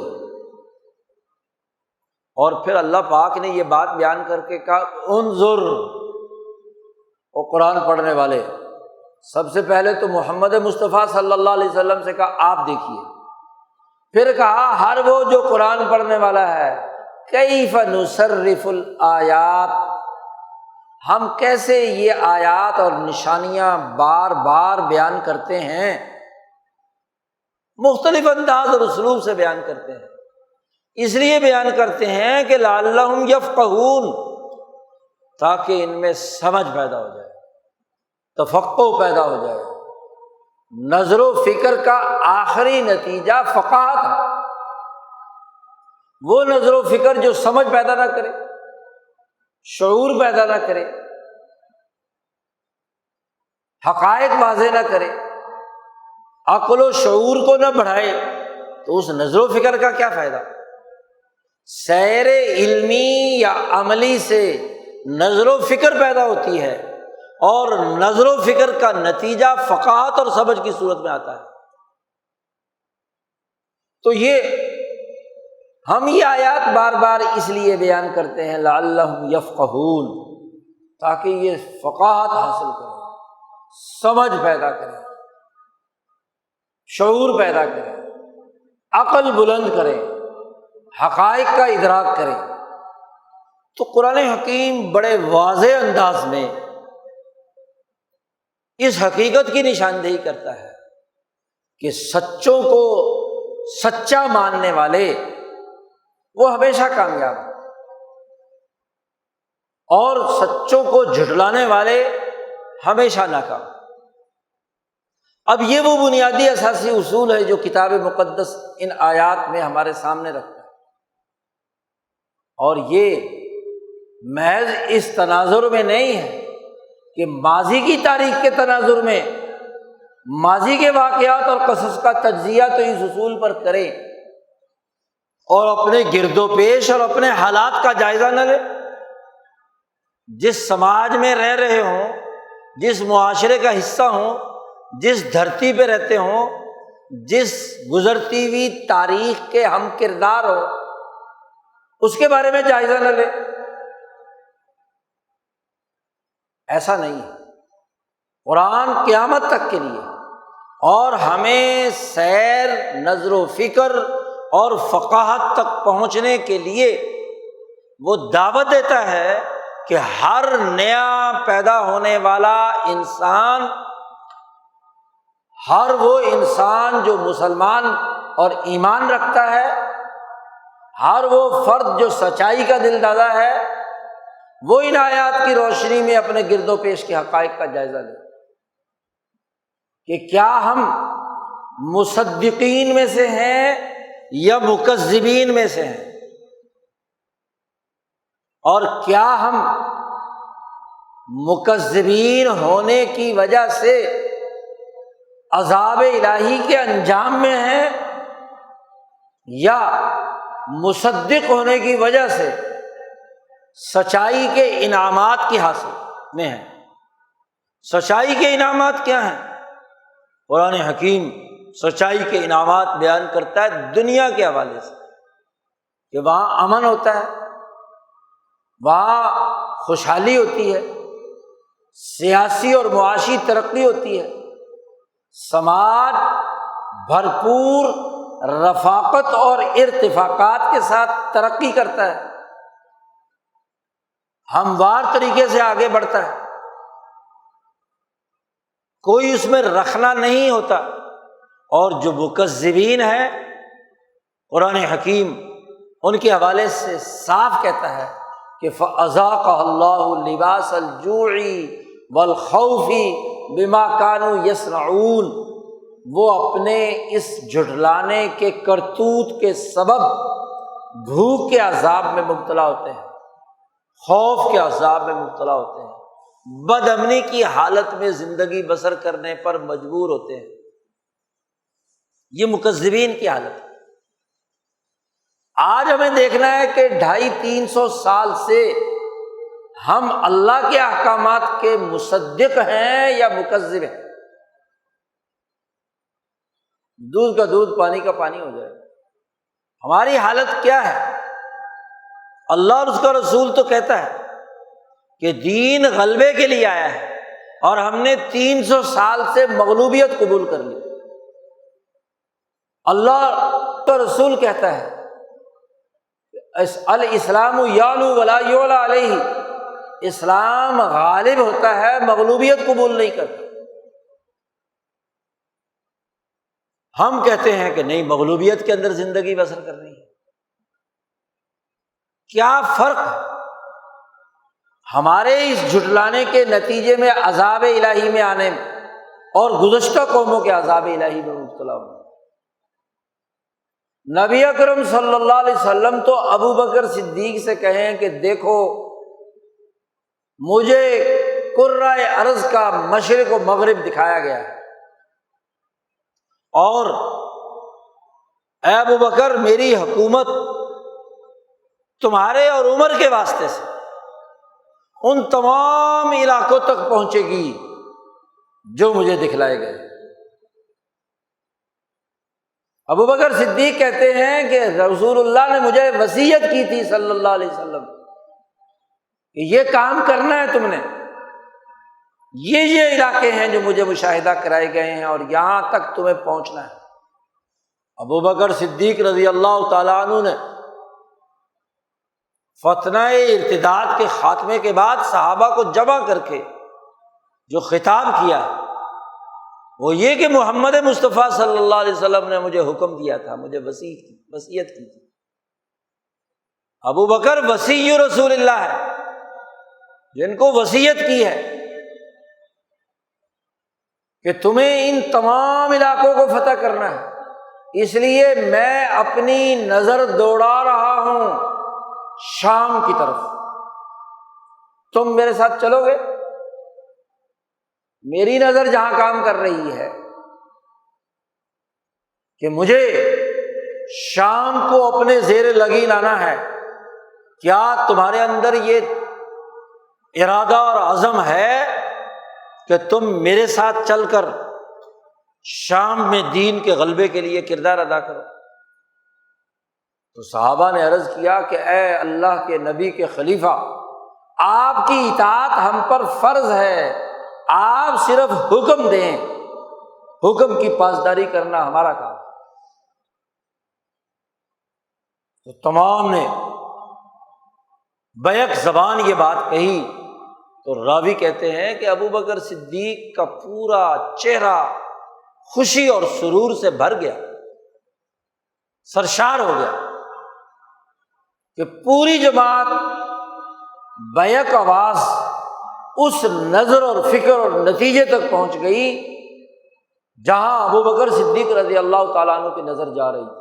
اور پھر اللہ پاک نے یہ بات بیان کر کے کہا انظر، اور قرآن پڑھنے والے سب سے پہلے تو محمد مصطفیٰ صلی اللہ علیہ وسلم سے کہا آپ دیکھیے، پھر کہا ہر وہ جو قرآن پڑھنے والا ہے کیف نصرف الآیات، ہم کیسے یہ آیات اور نشانیاں بار بار بیان کرتے ہیں، مختلف انداز اور اسلوب سے بیان کرتے ہیں، اس لیے بیان کرتے ہیں کہ لعلہم یفقہون، تاکہ ان میں سمجھ پیدا ہو جائے، تفقہ پیدا ہو جائے۔ نظر و فکر کا آخری نتیجہ فقاہت ہے۔ وہ نظر و فکر جو سمجھ پیدا نہ کرے، شعور پیدا نہ کرے، حقائق واضح نہ کرے، عقل و شعور کو نہ بڑھائے، تو اس نظر و فکر کا کیا فائدہ؟ سیر علمی یا عملی سے نظر و فکر پیدا ہوتی ہے، اور نظر و فکر کا نتیجہ فقاہت اور سمجھ کی صورت میں آتا ہے۔ تو ہم یہ آیات بار بار اس لیے بیان کرتے ہیں لعلہم یفقہون، تاکہ یہ فقاہت حاصل کریں، سمجھ پیدا کریں، شعور پیدا کریں، عقل بلند کریں، حقائق کا ادراک کریں۔ تو قرآن حکیم بڑے واضح انداز میں اس حقیقت کی نشاندہی کرتا ہے کہ سچوں کو سچا ماننے والے وہ ہمیشہ کامیاب ہیں، اور سچوں کو جھٹلانے والے ہمیشہ ناکام۔ اب یہ وہ بنیادی اساسی اصول ہے جو کتاب مقدس ان آیات میں ہمارے سامنے رکھتا ہے، اور یہ محض اس تناظر میں نہیں ہے کہ ماضی کی تاریخ کے تناظر میں ماضی کے واقعات اور قصص کا تجزیہ تو اس اصول پر کرے، اور اپنے گرد و پیش اور اپنے حالات کا جائزہ نہ لے۔ جس سماج میں رہ رہے ہوں، جس معاشرے کا حصہ ہوں، جس دھرتی پہ رہتے ہوں، جس گزرتی ہوئی تاریخ کے ہم کردار ہوں، اس کے بارے میں جائزہ نہ لے، ایسا نہیں ہے۔ قرآن قیامت تک کے لیے، اور ہمیں سیر، نظر و فکر اور فقاہت تک پہنچنے کے لیے وہ دعوت دیتا ہے کہ ہر نیا پیدا ہونے والا انسان، ہر وہ انسان جو مسلمان اور ایمان رکھتا ہے، ہر وہ فرد جو سچائی کا دل دادا ہے، وہ ان آیات کی روشنی میں اپنے گرد و پیش کے حقائق کا جائزہ لے کہ کیا ہم مصدقین میں سے ہیں یا مکذبین میں سے ہیں، اور کیا ہم مکذبین ہونے کی وجہ سے عذاب الہی کے انجام میں ہیں، یا مصدق ہونے کی وجہ سے سچائی کے انعامات کی حاصل میں ہیں۔ سچائی کے انعامات کیا ہیں؟ قرآن حکیم سچائی کے انعامات بیان کرتا ہے دنیا کے حوالے سے، کہ وہاں امن ہوتا ہے، وہاں خوشحالی ہوتی ہے، سیاسی اور معاشی ترقی ہوتی ہے، سماج بھرپور رفاقت اور ارتفاقات کے ساتھ ترقی کرتا ہے، ہموار طریقے سے آگے بڑھتا ہے، کوئی اس میں رخنا نہیں ہوتا۔ اور جو مکذبین ہیں، قرآن حکیم ان کے حوالے سے صاف کہتا ہے کہ فَأَذَاقَهَا اللَّهُ لِبَاسَ الْجُوعِ وَالْخَوْفِ بِمَا كَانُوا يَصْنَعُونَ، وہ اپنے اس جھٹلانے کے کرتوت کے سبب بھوک کے عذاب میں مبتلا ہوتے ہیں، خوف کے عذاب میں مبتلا ہوتے ہیں، بد امنی کی حالت میں زندگی بسر کرنے پر مجبور ہوتے ہیں۔ یہ مکذبین کی حالت ہے۔ آج ہمیں دیکھنا ہے کہ 250-300 سال سے ہم اللہ کے احکامات کے مصدق ہیں یا مکذب ہیں۔ دودھ کا دودھ پانی کا پانی ہو جائے، ہماری حالت کیا ہے؟ اللہ اور اس کا رسول تو کہتا ہے کہ دین غلبے کے لیے آیا ہے، اور ہم نے 300 سال سے مغلوبیت قبول کر لی۔ اللہ کا رسول کہتا ہے الاسلام یعلو ولا یعلی علیہ، اسلام غالب ہوتا ہے، مغلوبیت قبول نہیں کرتا۔ ہم کہتے ہیں کہ نہیں، مغلوبیت کے اندر زندگی بسر کرنی ہے، کیا فرق ہے ہمارے اس جھٹلانے کے نتیجے میں عذاب الہی میں آنے میں اور گزشتہ قوموں کے عذاب الہی میں مبتلا ہونے؟ نبی اکرم صلی اللہ علیہ وسلم تو ابو بکر صدیق سے کہیں کہ دیکھو مجھے کرۂ ارض کا مشرق و مغرب دکھایا گیا ہے، اور اے ابو بکر میری حکومت تمہارے اور عمر کے واسطے سے ان تمام علاقوں تک پہنچے گی جو مجھے دکھلائے گئے۔ ابو بکر صدیق کہتے ہیں کہ رسول اللہ نے مجھے وصیت کی تھی صلی اللہ علیہ وسلم کہ یہ کام کرنا ہے تم نے، یہ علاقے ہیں جو مجھے مشاہدہ کرائے گئے ہیں اور یہاں تک تمہیں پہنچنا ہے۔ ابو بکر صدیق رضی اللہ تعالیٰ عنہ نے فتنہ ارتداد کے خاتمے کے بعد صحابہ کو جمع کر کے جو خطاب کیا وہ یہ کہ محمد مصطفیٰ صلی اللہ علیہ وسلم نے مجھے حکم دیا تھا، مجھے وصیت کی تھی۔ ابو بکر وصی رسول اللہ ہے، جن کو وصیت کی ہے کہ تمہیں ان تمام علاقوں کو فتح کرنا ہے، اس لیے میں اپنی نظر دوڑا رہا ہوں شام کی طرف، تم میرے ساتھ چلو گے؟ میری نظر جہاں کام کر رہی ہے کہ مجھے شام کو اپنے زیر لگی لانا ہے، کیا تمہارے اندر یہ ارادہ اور عزم ہے کہ تم میرے ساتھ چل کر شام میں دین کے غلبے کے لیے کردار ادا کرو؟ تو صحابہ نے عرض کیا کہ اے اللہ کے نبی کے خلیفہ، آپ کی اطاعت ہم پر فرض ہے، آپ صرف حکم دیں، حکم کی پاسداری کرنا ہمارا کام۔ تو تمام نے بیک زبان یہ بات کہی تو راوی کہتے ہیں کہ ابو بکر صدیق کا پورا چہرہ خوشی اور سرور سے بھر گیا، سرشار ہو گیا کہ پوری جماعت بیک آواز اس نظر اور فکر اور نتیجے تک پہنچ گئی جہاں ابو بکر صدیق رضی اللہ تعالیٰ عنہ کی نظر جا رہی تھی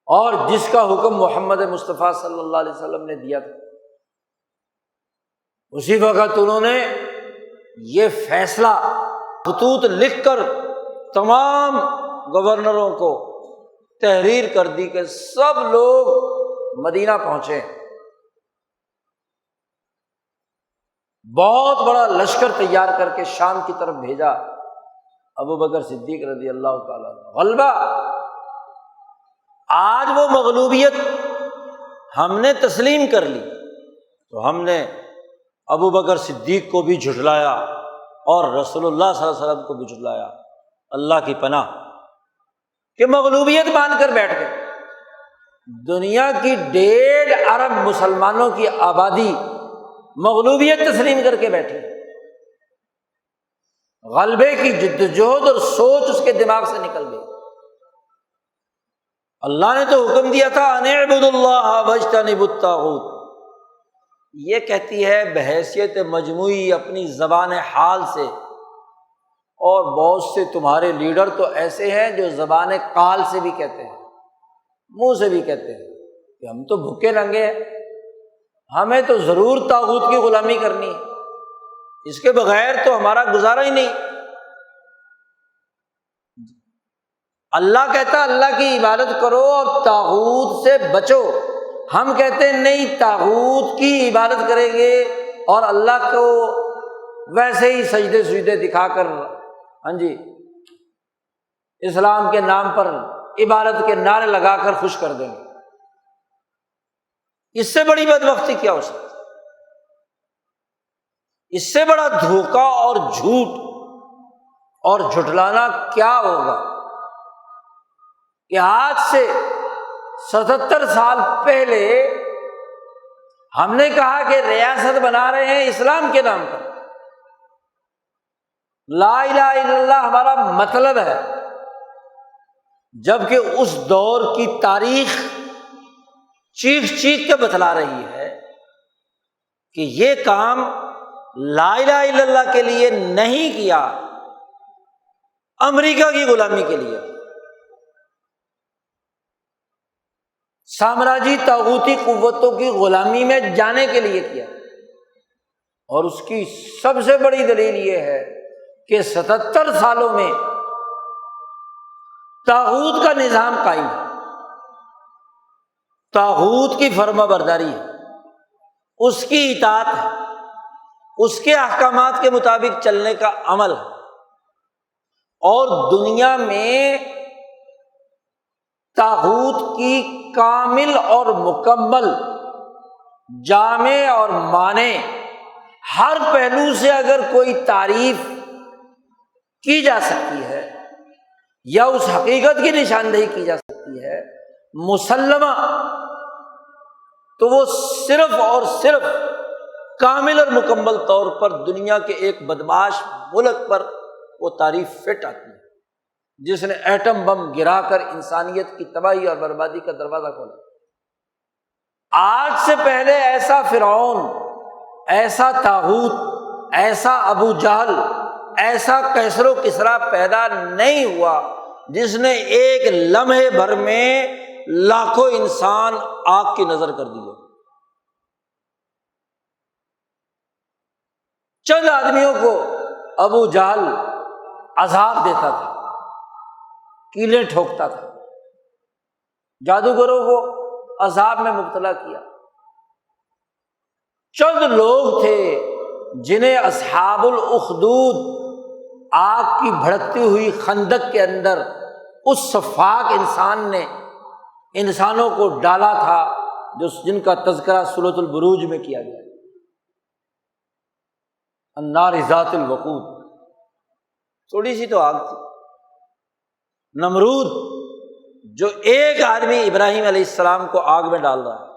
اور جس کا حکم محمد مصطفیٰ صلی اللہ علیہ وسلم نے دیا تھا۔ اسی وقت انہوں نے یہ فیصلہ خطوط لکھ کر تمام گورنروں کو تحریر کر دی کہ سب لوگ مدینہ پہنچے، بہت بڑا لشکر تیار کر کے شام کی طرف بھیجا ابو بکر صدیق رضی اللہ تعالیٰ عنہ۔ غلبہ، آج وہ مغلوبیت ہم نے تسلیم کر لی تو ہم نے ابو بکر صدیق کو بھی جھٹلایا اور رسول اللہ صلی اللہ علیہ وسلم کو بھی جھٹلایا۔ اللہ کی پناہ کہ مغلوبیت مان کر بیٹھ گئے۔ دنیا کی 1.5 ارب مسلمانوں کی آبادی مغلوبیت تسلیم کر کے بیٹھی، غلبے کی جدوجہد اور سوچ اس کے دماغ سے نکل گئی۔ اللہ نے تو حکم دیا تھا ان اعبدوا اللہ واجتنبوا الطاغوت، یہ کہتی ہے بحیثیت مجموعی اپنی زبان حال سے، اور بہت سے تمہارے لیڈر تو ایسے ہیں جو زبان قال سے بھی کہتے ہیں، منہ سے بھی کہتے ہیں کہ ہم تو بھوکے ننگے ہیں، ہمیں تو ضرور طاغوت کی غلامی کرنی ہے، اس کے بغیر تو ہمارا گزارا ہی نہیں۔ اللہ کہتا اللہ کی عبادت کرو اور طاغوت سے بچو، ہم کہتے ہیں نہیں، طاغوت کی عبادت کریں گے اور اللہ کو ویسے ہی سجدے دکھا کر اسلام کے نام پر عبادت کے نعرے لگا کر خوش کر دیں گے۔ اس سے بڑی بدبختی کیا ہو سکتی؟ اس سے بڑا دھوکہ اور جھوٹ اور جھٹلانا کیا ہوگا کہ آج سے 77 سال پہلے ہم نے کہا کہ ریاست بنا رہے ہیں اسلام کے نام پر، لا الہ الا اللہ ہمارا مطلب ہے، جبکہ اس دور کی تاریخ چیخ چیخ کے بتلا رہی ہے کہ یہ کام لا الہ الا اللہ کے لیے نہیں کیا، امریکہ کی غلامی کے لیے، سامراجی طاغوتی قوتوں کی غلامی میں جانے کے لیے کیا۔ اور اس کی سب سے بڑی دلیل یہ ہے کہ 77 سالوں میں طاغوت کا نظام قائم ہے، طاغوت کی فرما برداری ہے، اس کی اطاعت ہے، اس کے احکامات کے مطابق چلنے کا عمل ہے، اور دنیا میں طاغوت کی کامل اور مکمل، جامع اور مانع ہر پہلو سے اگر کوئی تعریف کی جا سکتی ہے یا اس حقیقت کی نشاندہی کی جا سکتی ہے مسلمہ، تو وہ صرف اور صرف کامل اور مکمل طور پر دنیا کے ایک بدمعاش ملک پر وہ تعریف فٹ آتی ہے جس نے ایٹم بم گرا کر انسانیت کی تباہی اور بربادی کا دروازہ کھولا۔ آج سے پہلے ایسا فرعون، ایسا طاغوت، ایسا ابو جہل، ایسا کیسر و کسریٰ پیدا نہیں ہوا جس نے ایک لمحے بھر میں لاکھوں انسان آگ کی نظر کر دیے۔ چند آدمیوں کو ابو جہل عذاب دیتا تھا، کیلیں ٹھوکتا تھا، جادوگروں کو عذاب میں مبتلا کیا۔ چند لوگ تھے جنہیں اصحاب الاخدود، آگ کی بھڑکتی ہوئی خندق کے اندر اس سفاک انسان نے انسانوں کو ڈالا تھا، جن کا تذکرہ سورۃ البروج میں کیا گیا، النار ذات الوقود، تھوڑی سی تو آگ تھی۔ نمرود جو ایک آدمی ابراہیم علیہ السلام کو آگ میں ڈال رہا ہے۔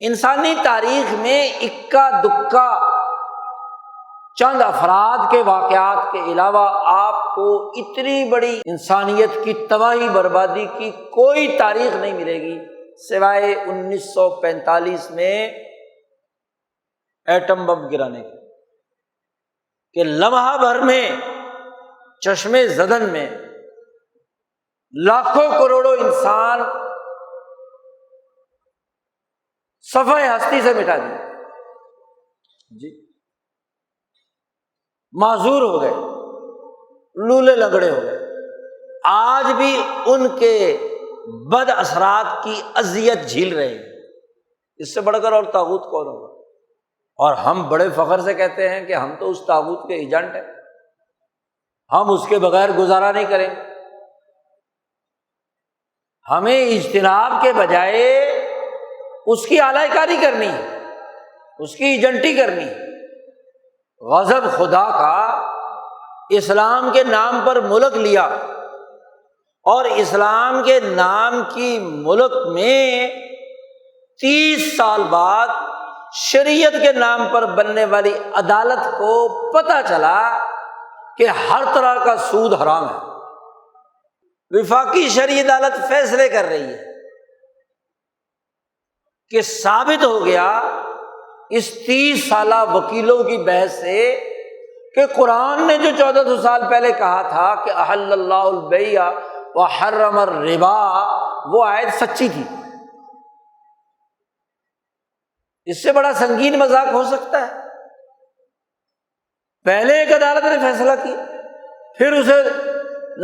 انسانی تاریخ میں اکا دکا چند افراد کے واقعات کے علاوہ آپ کو اتنی بڑی انسانیت کی تباہی بربادی کی کوئی تاریخ نہیں ملے گی سوائے 1945 میں ایٹم بم گرانے کی، کہ لمحہ بھر میں چشمے زدن میں لاکھوں کروڑوں انسان صفحہ ہستی سے مٹا دیے، جی معذور ہو گئے، لولے لنگڑے ہو گئے۔ آج بھی ان کے بد اثرات کی اذیت جھیل رہے ہیں۔ اس سے بڑھ کر اور طاغوت کون ہوگا؟ اور ہم بڑے فخر سے کہتے ہیں کہ ہم تو اس طاغوت کے ایجنٹ ہیں، ہم اس کے بغیر گزارا نہیں کریں گے۔ ہمیں اجتناب کے بجائے اس کی اعلی کاری کرنی ہے، اس کی ایجنٹی کرنی ہے۔ غضب خدا کا اسلام کے نام پر ملک لیا، اور اسلام کے نام کی ملک میں 30 سال بعد شریعت کے نام پر بننے والی عدالت کو پتہ چلا کہ ہر طرح کا سود حرام ہے۔ وفاقی شرعی عدالت فیصلے کر رہی ہے کہ ثابت ہو گیا اس 30 سالہ وکیلوں کی بحث سے کہ قرآن نے جو 1400 سال پہلے کہا تھا کہ احل اللہ البیع وحرم الربا، وہ آیت سچی تھی۔ اس سے بڑا سنگین مذاق ہو سکتا ہے؟ پہلے ایک عدالت نے فیصلہ کیا، پھر اسے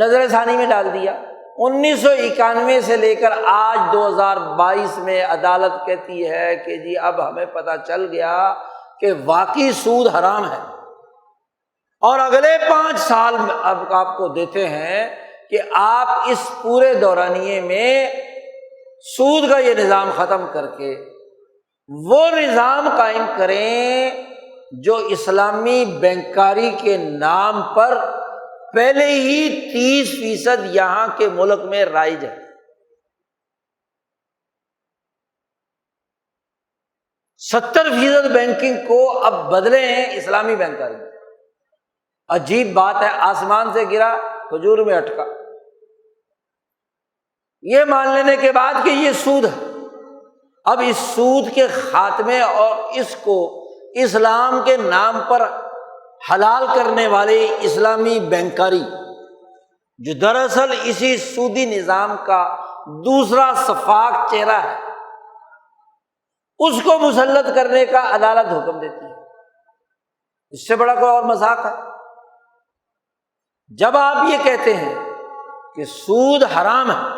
نظر ثانی میں ڈال دیا۔ 1991 سے لے کر آج 2022 میں عدالت کہتی ہے کہ جی اب ہمیں پتہ چل گیا کہ واقعی سود حرام ہے، اور اگلے 5 سال اب آپ کو دیتے ہیں کہ آپ اس پورے دورانیے میں سود کا یہ نظام ختم کر کے وہ نظام قائم کریں جو اسلامی بینکاری کے نام پر پہلے ہی 30% یہاں کے ملک میں رائج ہے۔ 70% بینکنگ کو اب بدلے ہیں اسلامی بینکاری۔ عجیب بات ہے، آسمان سے گرا، حضور میں اٹکا۔ یہ مان لینے کے بعد کہ یہ سود ہے، اب اس سود کے خاتمے اور اس کو اسلام کے نام پر حلال کرنے والے اسلامی بینکاری، جو دراصل اسی سودی نظام کا دوسرا صفاق چہرہ ہے، اس کو مسلط کرنے کا عدالت حکم دیتی ہے۔ اس سے بڑا کوئی اور مذاق ہے؟ جب آپ یہ کہتے ہیں کہ سود حرام ہے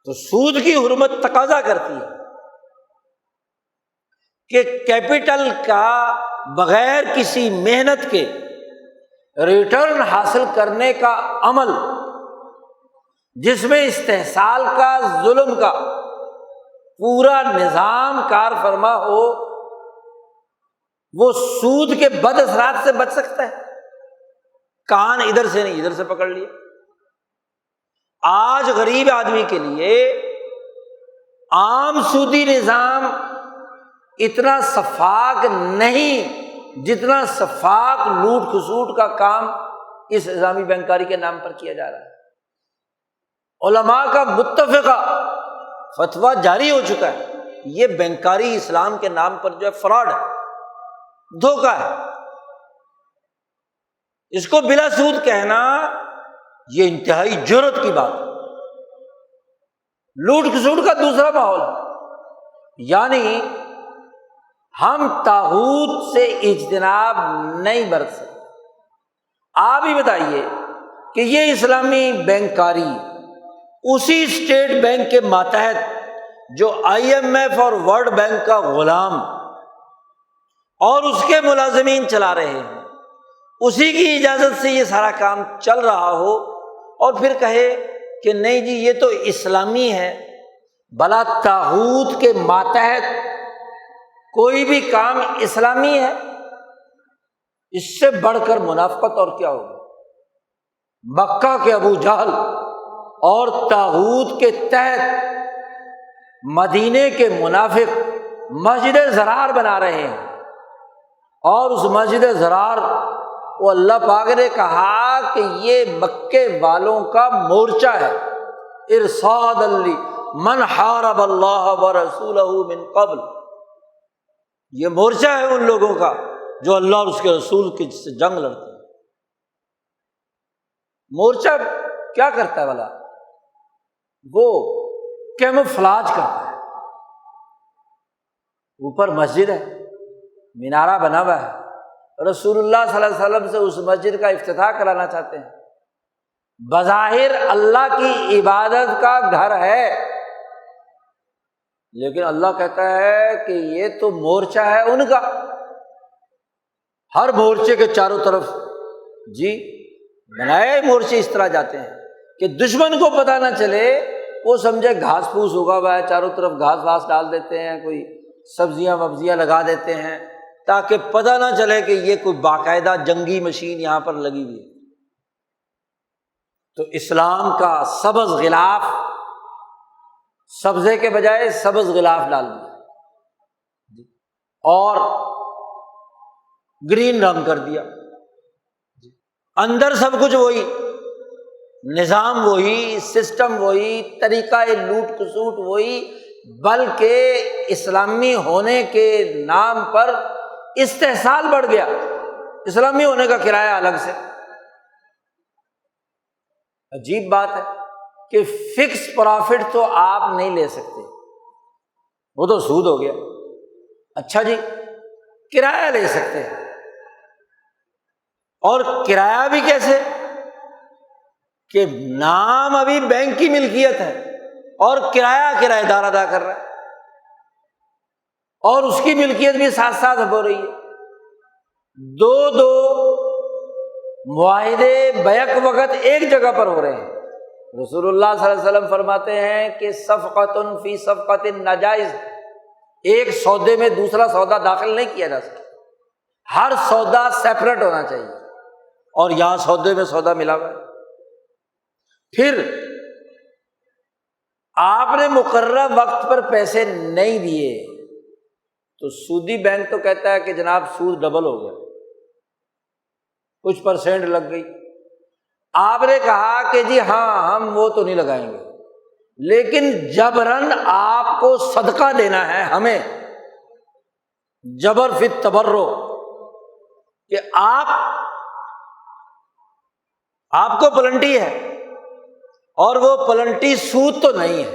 تو سود کی حرمت تقاضا کرتی ہے کہ کیپٹل کا بغیر کسی محنت کے ریٹرن حاصل کرنے کا عمل، جس میں استحصال کا، ظلم کا پورا نظام کار فرما ہو، وہ سود کے بد اثرات سے بچ سکتا ہے۔ کان ادھر سے نہیں ادھر سے پکڑ لیا۔ آج غریب آدمی کے لیے عام سودی نظام اتنا شفاف نہیں جتنا شفاف لوٹ کھسوٹ کا کام اس اسلامی بینکاری کے نام پر کیا جا رہا ہے۔ علماء کا متفقہ فتویٰ جاری ہو چکا ہے، یہ بینکاری اسلام کے نام پر جو ہے فراڈ ہے، دھوکہ ہے۔ اس کو بلا سود کہنا یہ انتہائی جرأت کی بات ہے۔ لوٹ کھسوٹ کا دوسرا ماحول ہے، یعنی ہم طاغوت سے اجتناب نہیں برت سکتے۔ آپ ہی بتائیے کہ یہ اسلامی بینکاری اسی اسٹیٹ بینک کے ماتحت جو IMF اور ورلڈ بینک کا غلام اور اس کے ملازمین چلا رہے ہیں، اسی کی اجازت سے یہ سارا کام چل رہا ہو، اور پھر کہے کہ نہیں جی یہ تو اسلامی ہے، بلا طاغوت کے ماتحت کوئی بھی کام اسلامی ہے، اس سے بڑھ کر منافقت اور کیا ہوگی؟ مکہ کے ابو جہل اور طاغوت کے تحت مدینے کے منافق مسجد ضرار بنا رہے ہیں، اور اس مسجد ضرار وہ اللہ پاک نے کہا کہ یہ مکے والوں کا مورچہ ہے، ارصاد لی من حارب اللہ ورسولہ من قبل، یہ مورچہ ہے ان لوگوں کا جو اللہ اور اس کے رسول کے سے جنگ لڑتے ہیں۔ مورچہ کیا کرتا ہے بھلا؟ وہ کیموفلاج کرتا ہے، اوپر مسجد ہے، مینارہ بنا ہوا ہے، رسول اللہ صلی اللہ علیہ وسلم سے اس مسجد کا افتتاح کرانا چاہتے ہیں، بظاہر اللہ کی عبادت کا گھر ہے، لیکن اللہ کہتا ہے کہ یہ تو مورچہ ہے ان کا۔ ہر مورچے کے چاروں طرف جی بنائے مورچے اس طرح جاتے ہیں کہ دشمن کو پتہ نہ چلے، وہ سمجھے گھاس پھوس ہوگا ہوا ہے، چاروں طرف گھاس واس ڈال دیتے ہیں، کوئی سبزیاں وبزیاں لگا دیتے ہیں تاکہ پتہ نہ چلے کہ یہ کوئی باقاعدہ جنگی مشین یہاں پر لگی ہوئی ہے۔ تو اسلام کا سبز غلاف، سبزے کے بجائے سبز غلاف ڈال دیا اور گرین رنگ کر دیا، اندر سب کچھ وہی، نظام وہی، سسٹم وہی، طریقہ لوٹ کسوٹ وہی، بلکہ اسلامی ہونے کے نام پر استحصال بڑھ گیا، اسلامی ہونے کا کرایہ الگ سے۔ عجیب بات ہے کہ فکس پرافٹ تو آپ نہیں لے سکتے، وہ تو سود ہو گیا۔ اچھا جی کرایہ لے سکتے ہیں، اور کرایہ بھی کیسے کہ نام ابھی بینک کی ملکیت ہے اور کرایہ دار ادا کر رہا ہے، اور اس کی ملکیت بھی ساتھ ساتھ ہو رہی ہے، دو معاہدے بیک وقت ایک جگہ پر ہو رہے ہیں۔ رسول اللہ صلی اللہ علیہ وسلم فرماتے ہیں کہ صفقۃ فی صفقۃ ناجائز، ایک سودے میں دوسرا سودا داخل نہیں کیا جا سکتا، ہر سودا سیپریٹ ہونا چاہیے، اور یہاں سودے میں سودا ملا ہوا ہے۔ پھر آپ نے مقررہ وقت پر پیسے نہیں دیے تو سودی بینک تو کہتا ہے کہ جناب سود ڈبل ہو گیا، کچھ % لگ گئی۔ آپ نے کہا کہ جی ہاں ہم وہ تو نہیں لگائیں گے، لیکن جبرن آپ کو صدقہ دینا ہے ہمیں، جبر فی التبرع، کہ آپ کو پلنٹی ہے اور وہ پلنٹی سود تو نہیں ہے،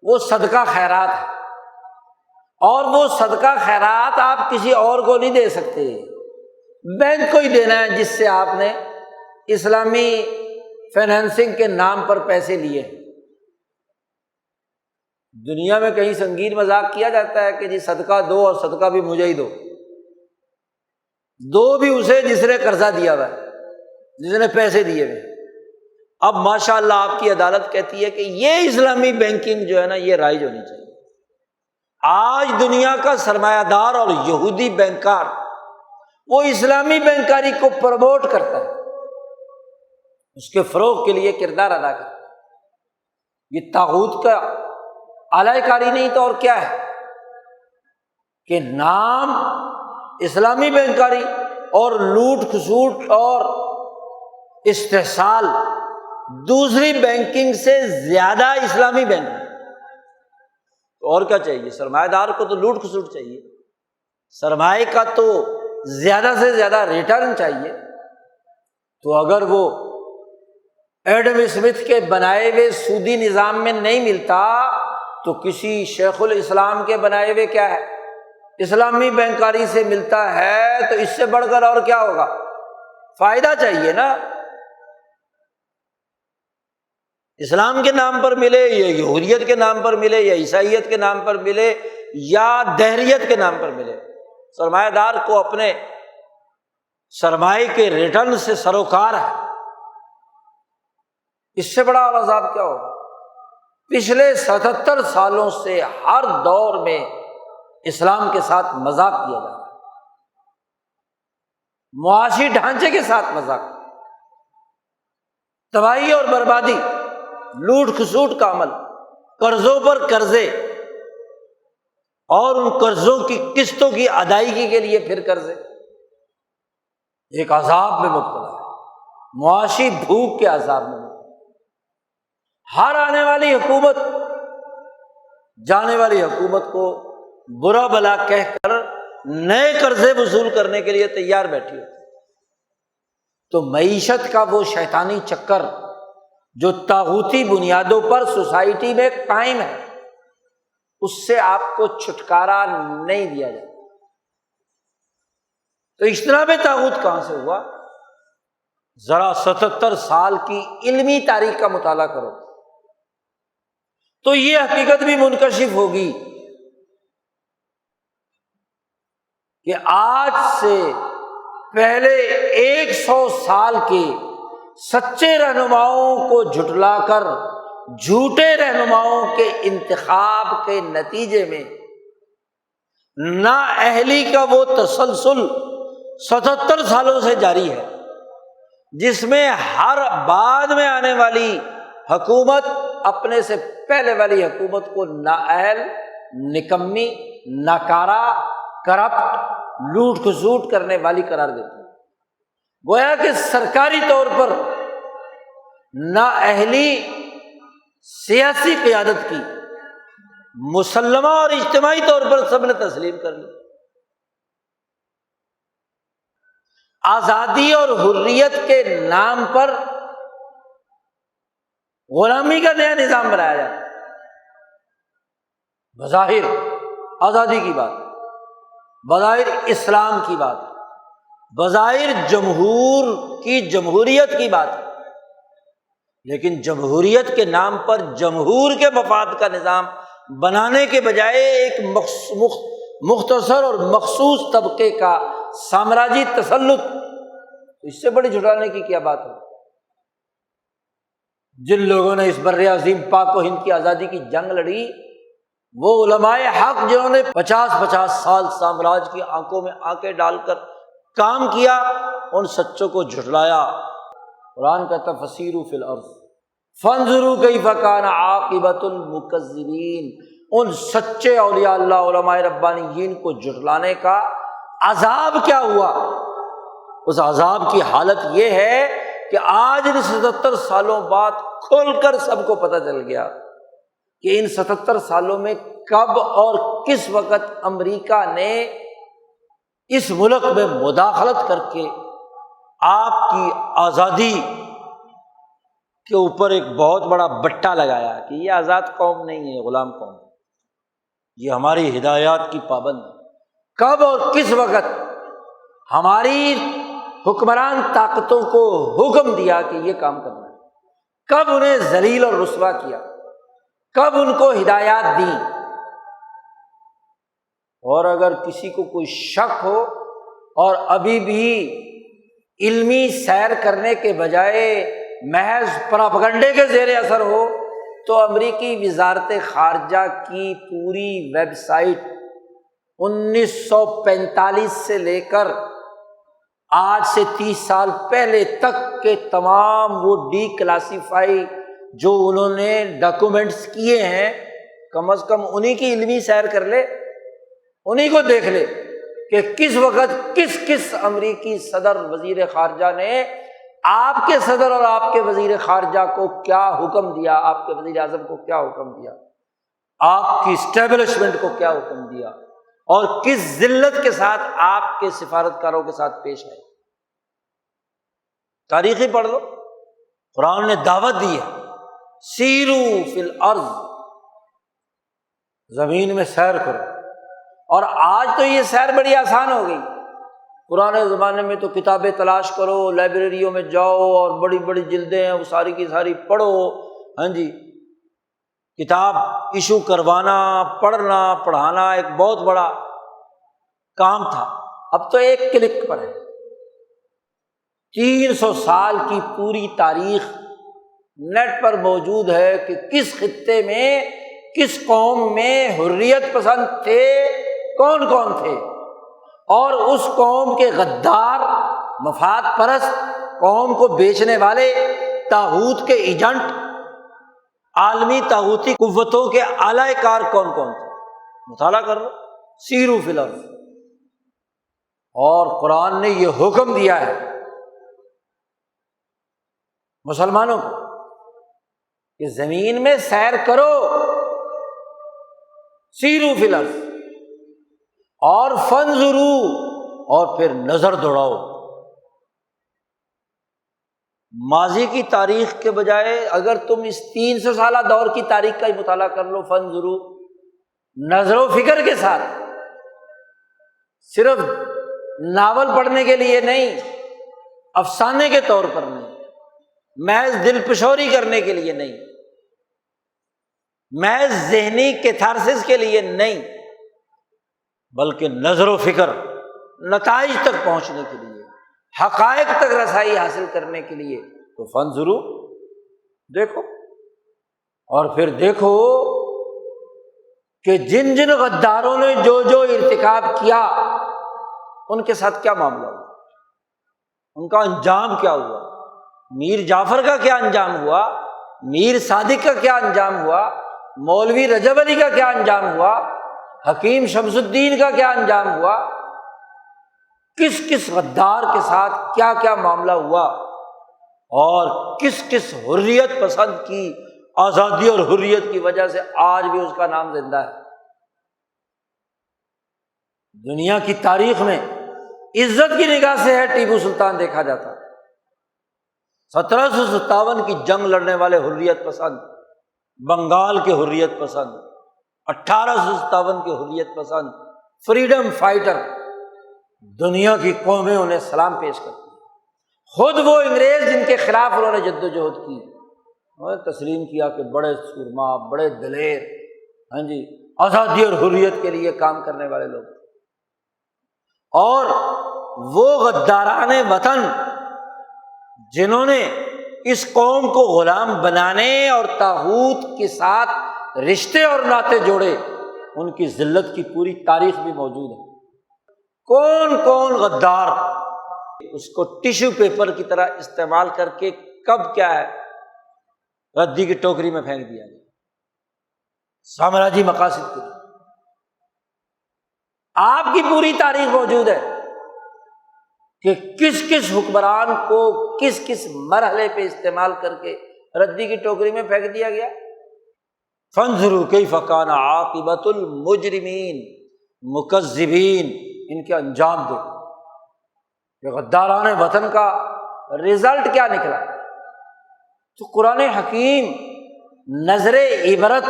وہ صدقہ خیرات ہے، اور وہ صدقہ خیرات آپ کسی اور کو نہیں دے سکتے، بینک کو ہی دینا ہے جس سے آپ نے اسلامی فائنینسنگ کے نام پر پیسے لیے۔ دنیا میں کہیں سنگین مذاق کیا جاتا ہے کہ جی صدقہ دو اور صدقہ بھی مجھے ہی دو بھی اسے جس نے قرضہ دیا ہوا ہے، جس نے پیسے دیے ہوئے۔ اب ماشاءاللہ آپ کی عدالت کہتی ہے کہ یہ اسلامی بینکنگ جو ہے نا یہ رائج ہونی چاہیے۔ آج دنیا کا سرمایہ دار اور یہودی بینکار وہ اسلامی بینکاری کو پروموٹ کرتا ہے، اس کے فروغ کے لیے کردار ادا کرتا ہے۔ یہ طاغوت کا اعلی کاری نہیں تو اور کیا ہے کہ نام اسلامی بینکاری اور لوٹ کھسوٹ اور استحصال دوسری بینکنگ سے زیادہ اسلامی بینکنگ۔ تو اور کیا چاہیے؟ سرمایہ دار کو تو لوٹ کھسوٹ چاہیے، سرمایہ کا تو زیادہ سے زیادہ ریٹرن چاہیے۔ تو اگر وہ ایڈم اسمتھ کے بنائے ہوئے سودی نظام میں نہیں ملتا تو کسی شیخ الاسلام کے بنائے ہوئے کیا ہے اسلامی بینکاری سے ملتا ہے، تو اس سے بڑھ کر اور کیا ہوگا؟ فائدہ چاہیے نا، اسلام کے نام پر ملے یا یہودیت کے نام پر ملے یا عیسائیت کے نام پر ملے یا دہریت کے نام پر ملے، سرمایہ دار کو اپنے سرمایہ کے ریٹرن سے سروکار ہے۔ اس سے بڑا عذاب کیا ہوگا؟ پچھلے 77 سالوں سے ہر دور میں اسلام کے ساتھ مذاق کیا جا رہا ہے، معاشی ڈھانچے کے ساتھ مذاق، تباہی اور بربادی، لوٹ کھسوٹ کا عمل، قرضوں پر قرضے اور ان قرضوں کی قسطوں کی ادائیگی کے لیے پھر قرضے، ایک عذاب میں مبتلا ہے، معاشی بھوک کے عذاب میں مبتلا۔ ہر آنے والی حکومت جانے والی حکومت کو برا بلا کہہ کر نئے قرضے وصول کرنے کے لیے تیار بیٹھی ہوتی۔ تو معیشت کا وہ شیطانی چکر جو طاغوتی بنیادوں پر سوسائٹی میں قائم ہے، اس سے آپ کو چھٹکارا نہیں دیا جاتا۔ تو اجتناب طاغوت کہاں سے ہوا؟ ذرا 77 سال کی علمی تاریخ کا مطالعہ کرو تو یہ حقیقت بھی منکشف ہوگی کہ آج سے پہلے 100 سال کے سچے رہنماؤں کو جھٹلا کر جھوٹے رہنماؤں کے انتخاب کے نتیجے میں نااہلی کا وہ تسلسل 77 سالوں سے جاری ہے، جس میں ہر بعد میں آنے والی حکومت اپنے سے پہلے والی حکومت کو نااہل، نکمی، ناکارہ، کرپٹ، لوٹ کھسوٹ کرنے والی قرار دیتی ہے۔ گویا کہ سرکاری طور پر نااہلی سیاسی قیادت کی مسلمہ اور اجتماعی طور پر سب نے تسلیم کر لی۔ آزادی اور حریت کے نام پر غلامی کا نیا نظام بنایا جاتا ہے۔ بظاہر آزادی کی بات، بظاہر اسلام کی بات، بظاہر جمہور کی جمہوریت کی بات ہے، لیکن جمہوریت کے نام پر جمہور کے مفاد کا نظام بنانے کے بجائے ایک مختصر اور مخصوص طبقے کا سامراجی تسلط، اس سے بڑی جھٹلانے کی کیا بات ہے؟ جن لوگوں نے اس بر عظیم پاک و ہند کی آزادی کی جنگ لڑی، وہ علماء حق جنہوں نے 50 سال سامراج کی آنکھوں میں آنکھیں ڈال کر کام کیا، ان سچوں کو جھٹلایا۔ قرآن کہتا فسیروا فی الارض فانظروا کیف کان عاقبۃ المکذبین۔ ان سچے اولیاء اللہ، علماء ربانیین کو جھٹلانے کا عذاب کیا ہوا؟ اس عذاب کی حالت یہ ہے کہ آج ان 77 سالوں بعد کھل کر سب کو پتہ چل گیا کہ ان 77 سالوں میں کب اور کس وقت امریکہ نے اس ملک میں مداخلت کر کے آپ کی آزادی کے اوپر ایک بہت بڑا بٹا لگایا کہ یہ آزاد قوم نہیں ہے، غلام قوم، یہ ہماری ہدایات کی پابند ہے۔ کب اور کس وقت ہماری حکمران طاقتوں کو حکم دیا کہ یہ کام کرنا ہے، کب انہیں ذلیل اور رسوا کیا، کب ان کو ہدایات دی۔ اور اگر کسی کو کوئی شک ہو اور ابھی بھی علمی سیر کرنے کے بجائے محض پراپگنڈے کے زیر اثر ہو، تو امریکی وزارت خارجہ کی پوری ویب سائٹ 1945 سے لے کر آج سے 30 سال پہلے تک کے تمام وہ ڈی کلاسیفائی جو انہوں نے ڈاکومنٹس کیے ہیں، کم از کم انہی کی علمی سیر کر لے، انہی کو دیکھ لے کہ کس وقت کس امریکی صدر وزیر خارجہ نے آپ کے صدر اور آپ کے وزیر خارجہ کو کیا حکم دیا، آپ کے وزیر اعظم کو کیا حکم دیا، آپ کی اسٹیبلشمنٹ کو کیا حکم دیا، اور کس ذلت کے ساتھ آپ کے سفارتکاروں کے ساتھ پیش آئے۔ تاریخی پڑھ لو، قرآن نے دعوت دی ہے، سیرو فی الارض، زمین میں سیر کرو۔ اور آج تو یہ سیر بڑی آسان ہو گئی، پرانے زمانے میں تو کتابیں تلاش کرو، لائبریریوں میں جاؤ اور بڑی بڑی جلدیں ہیں وہ ساری کی ساری پڑھو، ہاں جی، کتاب ایشو کروانا، پڑھنا پڑھانا ایک بہت بڑا کام تھا۔ اب تو ایک کلک پر ہے، 300 سال کی پوری تاریخ نیٹ پر موجود ہے کہ کس خطے میں کس قوم میں حریت پسند تھے، کون کون تھے، اور اس قوم کے غدار، مفاد پرست، قوم کو بیچنے والے، طاغوت کے ایجنٹ، عالمی طاغوتی قوتوں کے اعلی کار کون کون تھے، مطالعہ کر لو، سیرو فی الارض۔ اور قرآن نے یہ حکم دیا ہے مسلمانوں کو کہ زمین میں سیر کرو، سیرو فی الارض، اور فانظروا، اور پھر نظر دوڑاؤ۔ ماضی کی تاریخ کے بجائے اگر تم اس 300 سالہ دور کی تاریخ کا ہی مطالعہ کر لو، فانظروا، نظر و فکر کے ساتھ، صرف ناول پڑھنے کے لیے نہیں، افسانے کے طور پر نہیں، محض دل پشوری کرنے کے لیے نہیں، محض ذہنی کیتھارسس کے لیے نہیں، بلکہ نظر و فکر، نتائج تک پہنچنے کے لیے، حقائق تک رسائی حاصل کرنے کے لیے۔ تو فانظروا، دیکھو، اور پھر دیکھو کہ جن جن غداروں نے جو جو ارتکاب کیا ان کے ساتھ کیا معاملہ ہوا، ان کا انجام کیا ہوا، میر جعفر کا کیا انجام ہوا، میر صادق کا کیا انجام ہوا، مولوی رجب علی کا کیا انجام ہوا، حکیم شمس الدین کا کیا انجام ہوا، کس کس غدار کے ساتھ کیا کیا معاملہ ہوا، اور کس کس حریت پسند کی آزادی اور حریت کی وجہ سے آج بھی اس کا نام زندہ ہے۔ دنیا کی تاریخ میں عزت کی نگاہ سے ہے ٹیپو سلطان دیکھا جاتا، 1757 کی جنگ لڑنے والے حریت پسند، بنگال کے حریت پسند، 1857 کے حریت پسند، فریڈم فائٹر، دنیا کی قومیں انہیں سلام پیش کرتی ہیں۔ خود وہ انگریز جن کے خلاف انہوں نے جد و جہد کی، انہوں نے تسلیم کیا کہ بڑے سورما، بڑے دلیر، ہاں جی، آزادی اور حریت کے لیے کام کرنے والے لوگ۔ اور وہ غداران وطن جنہوں نے اس قوم کو غلام بنانے اور طاغوت کے ساتھ رشتے اور ناطے جوڑے، ان کی ذلت کی پوری تاریخ بھی موجود ہے۔ کون کون غدار اس کو ٹیشو پیپر کی طرح استعمال کر کے کب کیا ہے ردی کی ٹوکری میں پھینک دیا گیا، سامراجی مقاصد کے لیے۔ آپ کی پوری تاریخ موجود ہے، کہ کس کس حکمران کو کس کس مرحلے پہ استعمال کر کے ردی کی ٹوکری میں پھینک دیا گیا۔ فانظروا کیف کان عاقبۃ المجرمین، مکذبین، ان کے انجام دیکھو کہ غداران وطن کا رزلٹ کیا نکلا۔ تو قرآن حکیم نظر عبرت،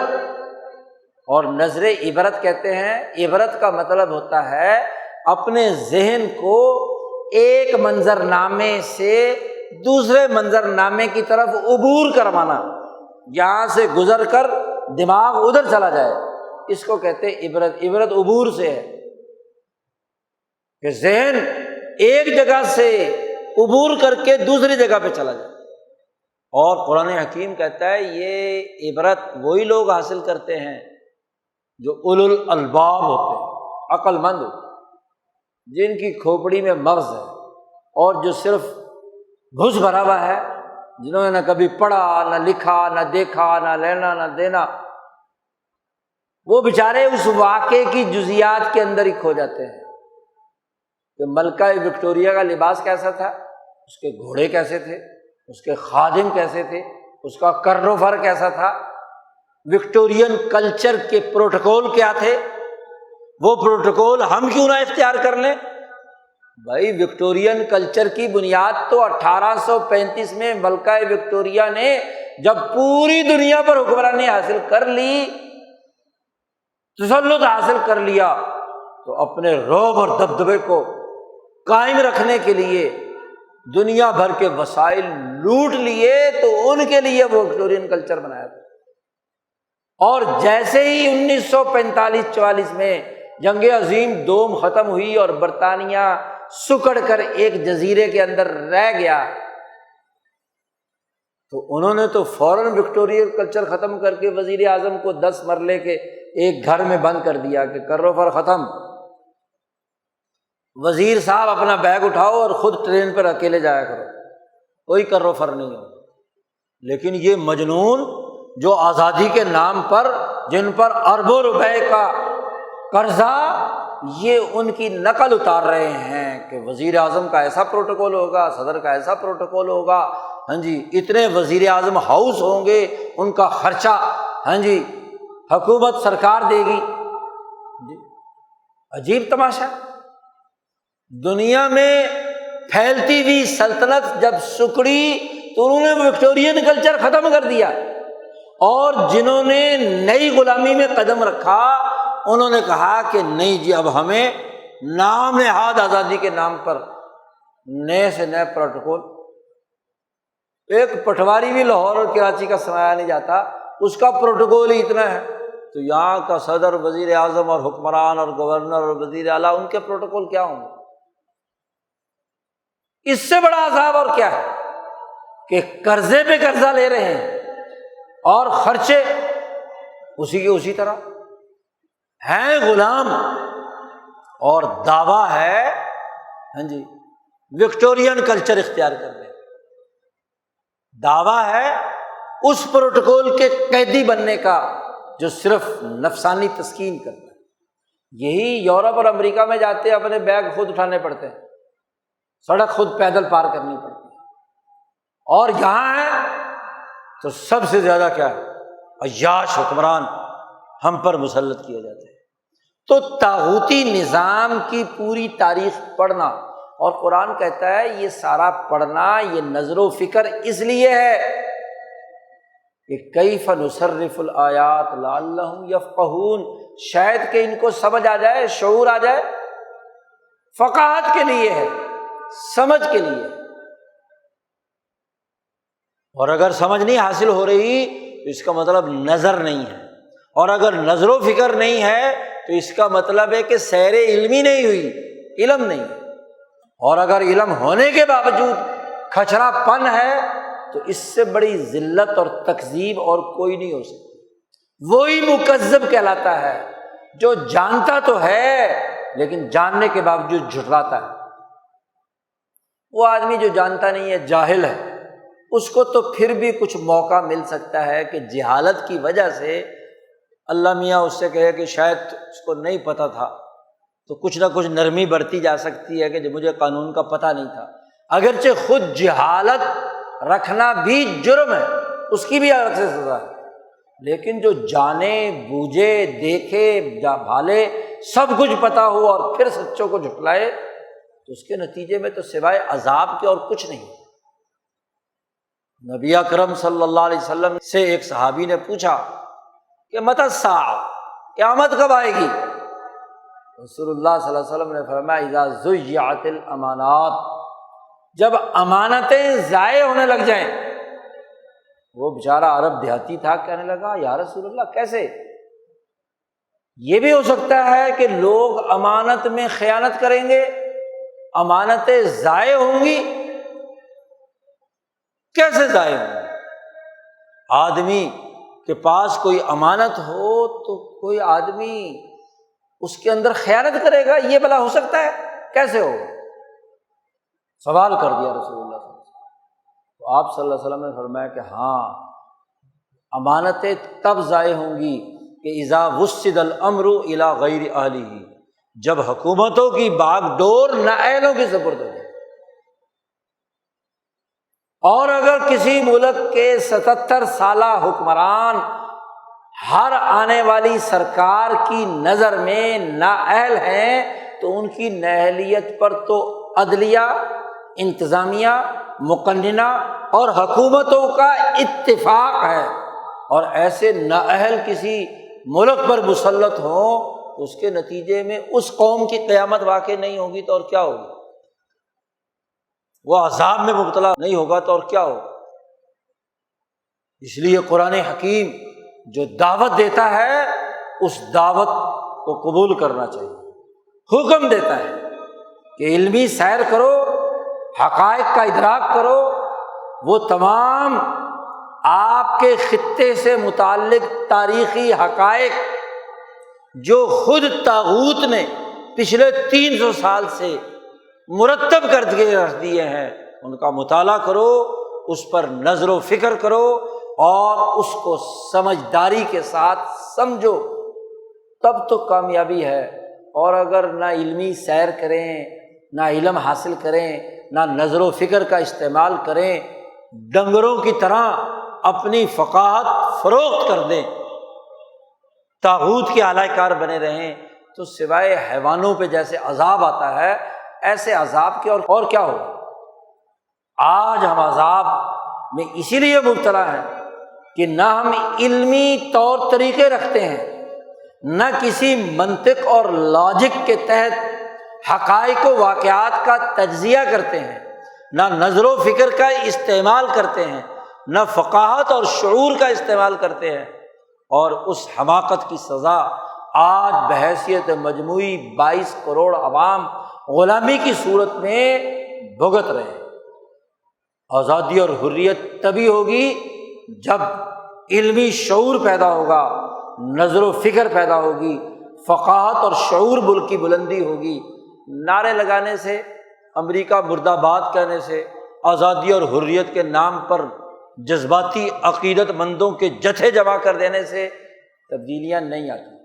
اور نظر عبرت کہتے ہیں، عبرت کا مطلب ہوتا ہے اپنے ذہن کو ایک منظرنامے سے دوسرے منظرنامے کی طرف عبور کروانا، یہاں سے گزر کر دماغ ادھر چلا جائے، اس کو کہتے ہیں عبرت۔ عبرت عبور سے ہے کہ ذہن ایک جگہ سے عبور کر کے دوسری جگہ پہ چلا جائے۔ اور قرآن حکیم کہتا ہے یہ عبرت وہی لوگ حاصل کرتے ہیں جو اولو الالباب ہوتے ہیں، عقل مند ہوتے ہیں، جن کی کھوپڑی میں مغز ہے، اور جو صرف گھس بھرا ہوا ہے، جنہوں نے نہ کبھی پڑھا، نہ لکھا، نہ دیکھا، نہ لینا نہ دینا، وہ بیچارے اس واقعے کی جزیات کے اندر ہی کھو جاتے ہیں کہ ملکہ وکٹوریہ کا لباس کیسا تھا، اس کے گھوڑے کیسے تھے، اس کے خادم کیسے تھے، اس کا کرن و فر کیسا تھا، وکٹورین کلچر کے پروٹوکول کیا تھے، وہ پروٹوکول ہم کیوں نہ اختیار کر لیں۔ بھائی وکٹورین کلچر کی بنیاد تو 1835 میں ملکہ وکٹوریہ نے جب پوری دنیا پر حکمرانی حاصل کر لی، تسلط حاصل کر لیا، تو اپنے رعب اور دبدبے کو قائم رکھنے کے لیے دنیا بھر کے وسائل لوٹ لیے، تو ان کے لیے وہ وکٹورین کلچر بنایا تھا۔ اور جیسے ہی 1945-44 میں جنگ عظیم دوم ختم ہوئی اور برطانیہ سکڑ کر ایک جزیرے کے اندر رہ گیا، تو انہوں نے تو فوراً وکٹورین کلچر ختم کر کے وزیر اعظم کو 10 مرلے کے ایک گھر میں بند کر دیا کہ کرو فر ختم، وزیر صاحب اپنا بیگ اٹھاؤ اور خود ٹرین پر اکیلے جایا کرو، کوئی کرو فر نہیں ہو۔ لیکن یہ مجنون جو آزادی کے نام پر، جن پر اربوں روپے کا قرضہ، یہ ان کی نقل اتار رہے ہیں کہ وزیر اعظم کا ایسا پروٹوکول ہوگا، صدر کا ایسا پروٹوکول ہوگا، ہاں جی اتنے وزیر اعظم ہاؤس ہوں گے، ان کا خرچہ ہاں جی حکومت سرکار دے گی۔ جی عجیب تماشا، دنیا میں پھیلتی ہوئی سلطنت جب سکڑی تو انہوں نے وکٹورین کلچر ختم کر دیا، اور جنہوں نے نئی غلامی میں قدم رکھا انہوں نے کہا کہ نہیں جی اب ہمیں نام نہاد آزادی کے نام پر نئے سے نئے پروٹوکول۔ ایک پٹواری بھی لاہور اور کراچی کا سمایا نہیں جاتا، اس کا پروٹوکول ہی اتنا ہے، تو یہاں کا صدر، وزیر اعظم اور حکمران اور گورنر اور وزیر اعلیٰ، ان کے پروٹوکول کیا ہوں گے؟ اس سے بڑا عذاب اور کیا ہے کہ قرضے پہ قرضہ لے رہے ہیں اور خرچے اسی کے اسی طرح ہیں، غلام، اور دعویٰ ہے ہاں جی وکٹورین کلچر اختیار کر لیں، دعویٰ ہے اس پروٹوکول کے قیدی بننے کا جو صرف نفسانی تسکین کرتا ہے۔ یہی یورپ اور امریکہ میں جاتے اپنے بیگ خود اٹھانے پڑتے ہیں، سڑک خود پیدل پار کرنی پڑتی ہے، اور یہاں ہے تو سب سے زیادہ کیا ہے عیاش حکمران ہم پر مسلط کیے جاتے ہیں۔ تو طاغوتی نظام کی پوری تاریخ پڑھنا، اور قرآن کہتا ہے یہ سارا پڑھنا، یہ نظر و فکر اس لیے ہے کہ کیف نصرف الآیات لعلہم یفقہون، شاید کہ ان کو سمجھ آ جائے، شعور آ جائے، فقاہت کے لیے ہے، سمجھ کے لیے۔ اور اگر سمجھ نہیں حاصل ہو رہی تو اس کا مطلب نظر نہیں ہے، اور اگر نظر و فکر نہیں ہے تو اس کا مطلب ہے کہ سیر علمی نہیں ہوئی، علم نہیں ہے، اور اگر علم ہونے کے باوجود کھچرا پن ہے تو اس سے بڑی ذلت اور تکذیب اور کوئی نہیں ہو سکتی۔ وہی مکذب کہلاتا ہے جو جانتا تو ہے لیکن جاننے کے باوجود جھٹلاتا ہے۔ وہ آدمی جو جانتا نہیں ہے، جاہل ہے، اس کو تو پھر بھی کچھ موقع مل سکتا ہے کہ جہالت کی وجہ سے اللہ میاں اس سے کہے کہ شاید اس کو نہیں پتہ تھا، تو کچھ نہ کچھ نرمی برتی جا سکتی ہے کہ جو مجھے قانون کا پتہ نہیں تھا، اگرچہ خود جہالت رکھنا بھی جرم ہے، اس کی بھی الگ سے سزا ہے، لیکن جو جانے بوجھے دیکھے بھالے سب کچھ پتہ ہو اور پھر سچوں کو جھٹلائے تو اس کے نتیجے میں تو سوائے عذاب کے اور کچھ نہیں۔ نبی اکرم صلی اللہ علیہ وسلم سے ایک صحابی نے پوچھا کہ متی الساعہ، قیامت کب آئے گی؟ رسول اللہ صلی اللہ علیہ وسلم نے فرمایا اذا ضیعت الامانات، جب امانتیں ضائع ہونے لگ جائیں۔ وہ بیچارہ عرب دیہاتی تھا، کہنے لگا یا رسول اللہ کیسے؟ یہ بھی ہو سکتا ہے کہ لوگ امانت میں خیانت کریں گے، امانتیں ضائع ہوں گی؟ کیسے ضائع ہوں گی؟ آدمی کے پاس کوئی امانت ہو تو کوئی آدمی اس کے اندر خیانت کرے گا، یہ بھلا ہو سکتا ہے؟ کیسے ہو؟ سوال کر دیا رسول اللہ صلی اللہ علیہ وسلم۔ تو آپ صلی اللہ علیہ وسلم نے فرمایا کہ ہاں، امانتیں تب ضائع ہوں گی کہ اذا وسد الامر الی غیر اہلہ، جب حکومتوں کی باغ ڈور نااہلوں کی سپرد ہو جائے۔ اور اگر کسی ملک کے 77 سالہ حکمران ہر آنے والی سرکار کی نظر میں نااہل ہیں تو ان کی نااہلیت پر تو عدلیہ، انتظامیہ، مقننہ اور حکومتوں کا اتفاق ہے، اور ایسے نااہل کسی ملک پر مسلط ہوں تو اس کے نتیجے میں اس قوم کی قیامت واقع نہیں ہوگی تو اور کیا ہوگی؟ وہ عذاب میں مبتلا نہیں ہوگا تو اور کیا ہوگا؟ اس لیے قرآن حکیم جو دعوت دیتا ہے اس دعوت کو قبول کرنا چاہیے، حکم دیتا ہے کہ علمی سیر کرو، حقائق کا ادراک کرو، وہ تمام آپ کے خطے سے متعلق تاریخی حقائق جو خود طاغوت نے پچھلے 300 سال سے مرتب کر کے رکھ دیے ہیں، ان کا مطالعہ کرو، اس پر نظر و فکر کرو اور اس کو سمجھداری کے ساتھ سمجھو، تب تو کامیابی ہے۔ اور اگر نہ علمی سیر کریں، نہ علم حاصل کریں، نہ نظر و فکر کا استعمال کریں، ڈنگروں کی طرح اپنی فقاہت فروخت کر دیں، طاغوت کے اعلی کار بنے رہیں، تو سوائے حیوانوں پہ جیسے عذاب آتا ہے ایسے عذاب کے اور کیا ہو۔ آج ہم عذاب میں اسی لیے مبتلا ہیں کہ نہ ہم علمی طور طریقے رکھتے ہیں، نہ کسی منطق اور لاجک کے تحت حقائق و واقعات کا تجزیہ کرتے ہیں، نہ نظر و فکر کا استعمال کرتے ہیں، نہ فقاہت اور شعور کا استعمال کرتے ہیں، اور اس حماقت کی سزا آج بحیثیت مجموعی 22 کروڑ عوام غلامی کی صورت میں بھگت رہے ہیں۔ آزادی اور حریت تبھی ہوگی جب علمی شعور پیدا ہوگا، نظر و فکر پیدا ہوگی، فقاہت اور شعور کی بلندی ہوگی۔ نعرے لگانے سے، امریکہ مرد آباد کہنے سے، آزادی اور حریت کے نام پر جذباتی عقیدت مندوں کے جتھے جمع کر دینے سے تبدیلیاں نہیں آتی،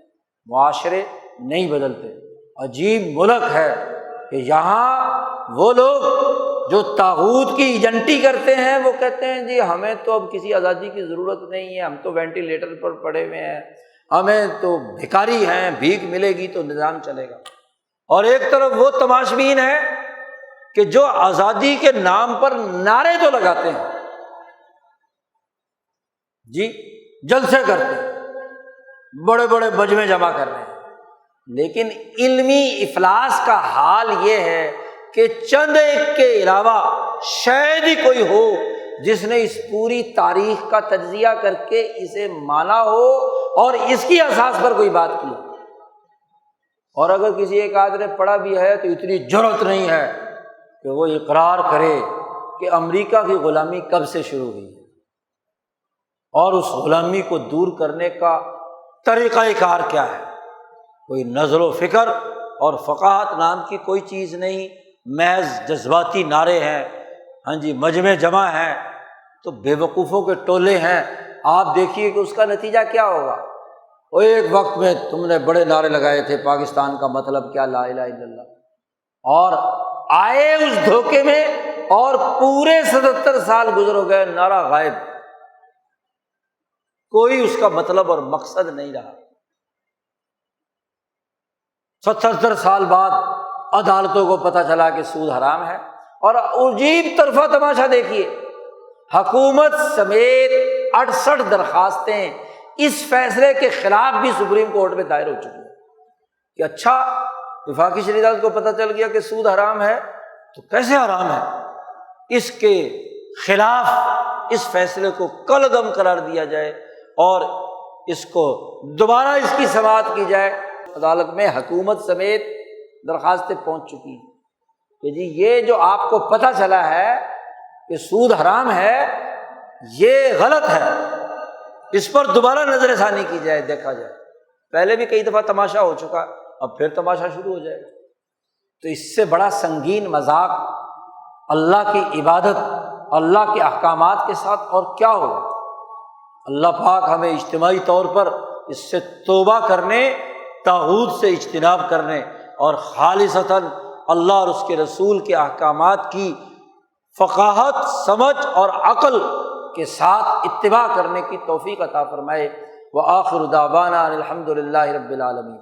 معاشرے نہیں بدلتے۔ عجیب ملک ہے کہ یہاں وہ لوگ جو طاغوت کی ایجنٹی کرتے ہیں وہ کہتے ہیں جی ہمیں تو اب کسی آزادی کی ضرورت نہیں ہے، ہم تو وینٹیلیٹر پر پڑے ہوئے ہیں، ہمیں تو بھکاری ہیں، بھیک ملے گی تو نظام چلے گا۔ اور ایک طرف وہ تماشبین ہیں کہ جو آزادی کے نام پر نعرے تو لگاتے ہیں، جی جلسے کرتے ہیں، بڑے بڑے مجمع جمع کر رہے ہیں، لیکن علمی افلاس کا حال یہ ہے کہ چند ایک کے علاوہ شاید ہی کوئی ہو جس نے اس پوری تاریخ کا تجزیہ کر کے اسے مانا ہو اور اس کی اساس پر کوئی بات کی۔ اور اگر کسی ایک آدمی نے پڑھا بھی ہے تو اتنی جرأت نہیں ہے کہ وہ اقرار کرے کہ امریکہ کی غلامی کب سے شروع ہوئی اور اس غلامی کو دور کرنے کا طریقہ کار کیا ہے۔ کوئی نظر و فکر اور فقاہت نام کی کوئی چیز نہیں، محض جذباتی نعرے ہیں، ہاں جی مجمع جمع ہیں، تو بے وقوفوں کے ٹولے ہیں۔ آپ دیکھیے کہ اس کا نتیجہ کیا ہوگا، وہ ایک وقت میں تم نے بڑے نعرے لگائے تھے پاکستان کا مطلب کیا لا الہ الا اللہ، اور آئے اس دھوکے میں اور پورے 77 سال گزر ہو گئے، نعرہ غائب، کوئی اس کا مطلب اور مقصد نہیں رہا۔ 77 سال بعد عدالتوں کو پتہ چلا کہ سود حرام ہے، اور عجیب طرفہ تماشا دیکھیے، حکومت سمیت 68 درخواستیں اس فیصلے کے خلاف بھی سپریم کورٹ میں دائر ہو چکی ہیں کہ اچھا وفاقی شرعی عدالت کو پتہ چل گیا کہ سود حرام ہے تو کیسے حرام ہے، اس کے خلاف اس فیصلے کو کالعدم قرار دیا جائے اور اس کو دوبارہ اس کی سماعت کی جائے۔ عدالت میں حکومت سمیت درخواستیں پہنچ چکی ہیں کہ جی یہ جو آپ کو پتہ چلا ہے کہ سود حرام ہے یہ غلط ہے، اس پر دوبارہ نظر ثانی کی جائے، دیکھا جائے۔ پہلے بھی کئی دفعہ تماشا ہو چکا، اب پھر تماشا شروع ہو جائے گا۔ تو اس سے بڑا سنگین مذاق اللہ کی عبادت، اللہ کے احکامات کے ساتھ اور کیا ہوگا۔ اللہ پاک ہمیں اجتماعی طور پر اس سے توبہ کرنے، طاغوت سے اجتناب کرنے اور خالصتاً اللہ اور اس کے رسول کے احکامات کی فقاہت، سمجھ اور عقل کے ساتھ اتباع کرنے کی توفیق عطا فرمائے۔ وآخر دعوانا الحمد للہ رب العالمین۔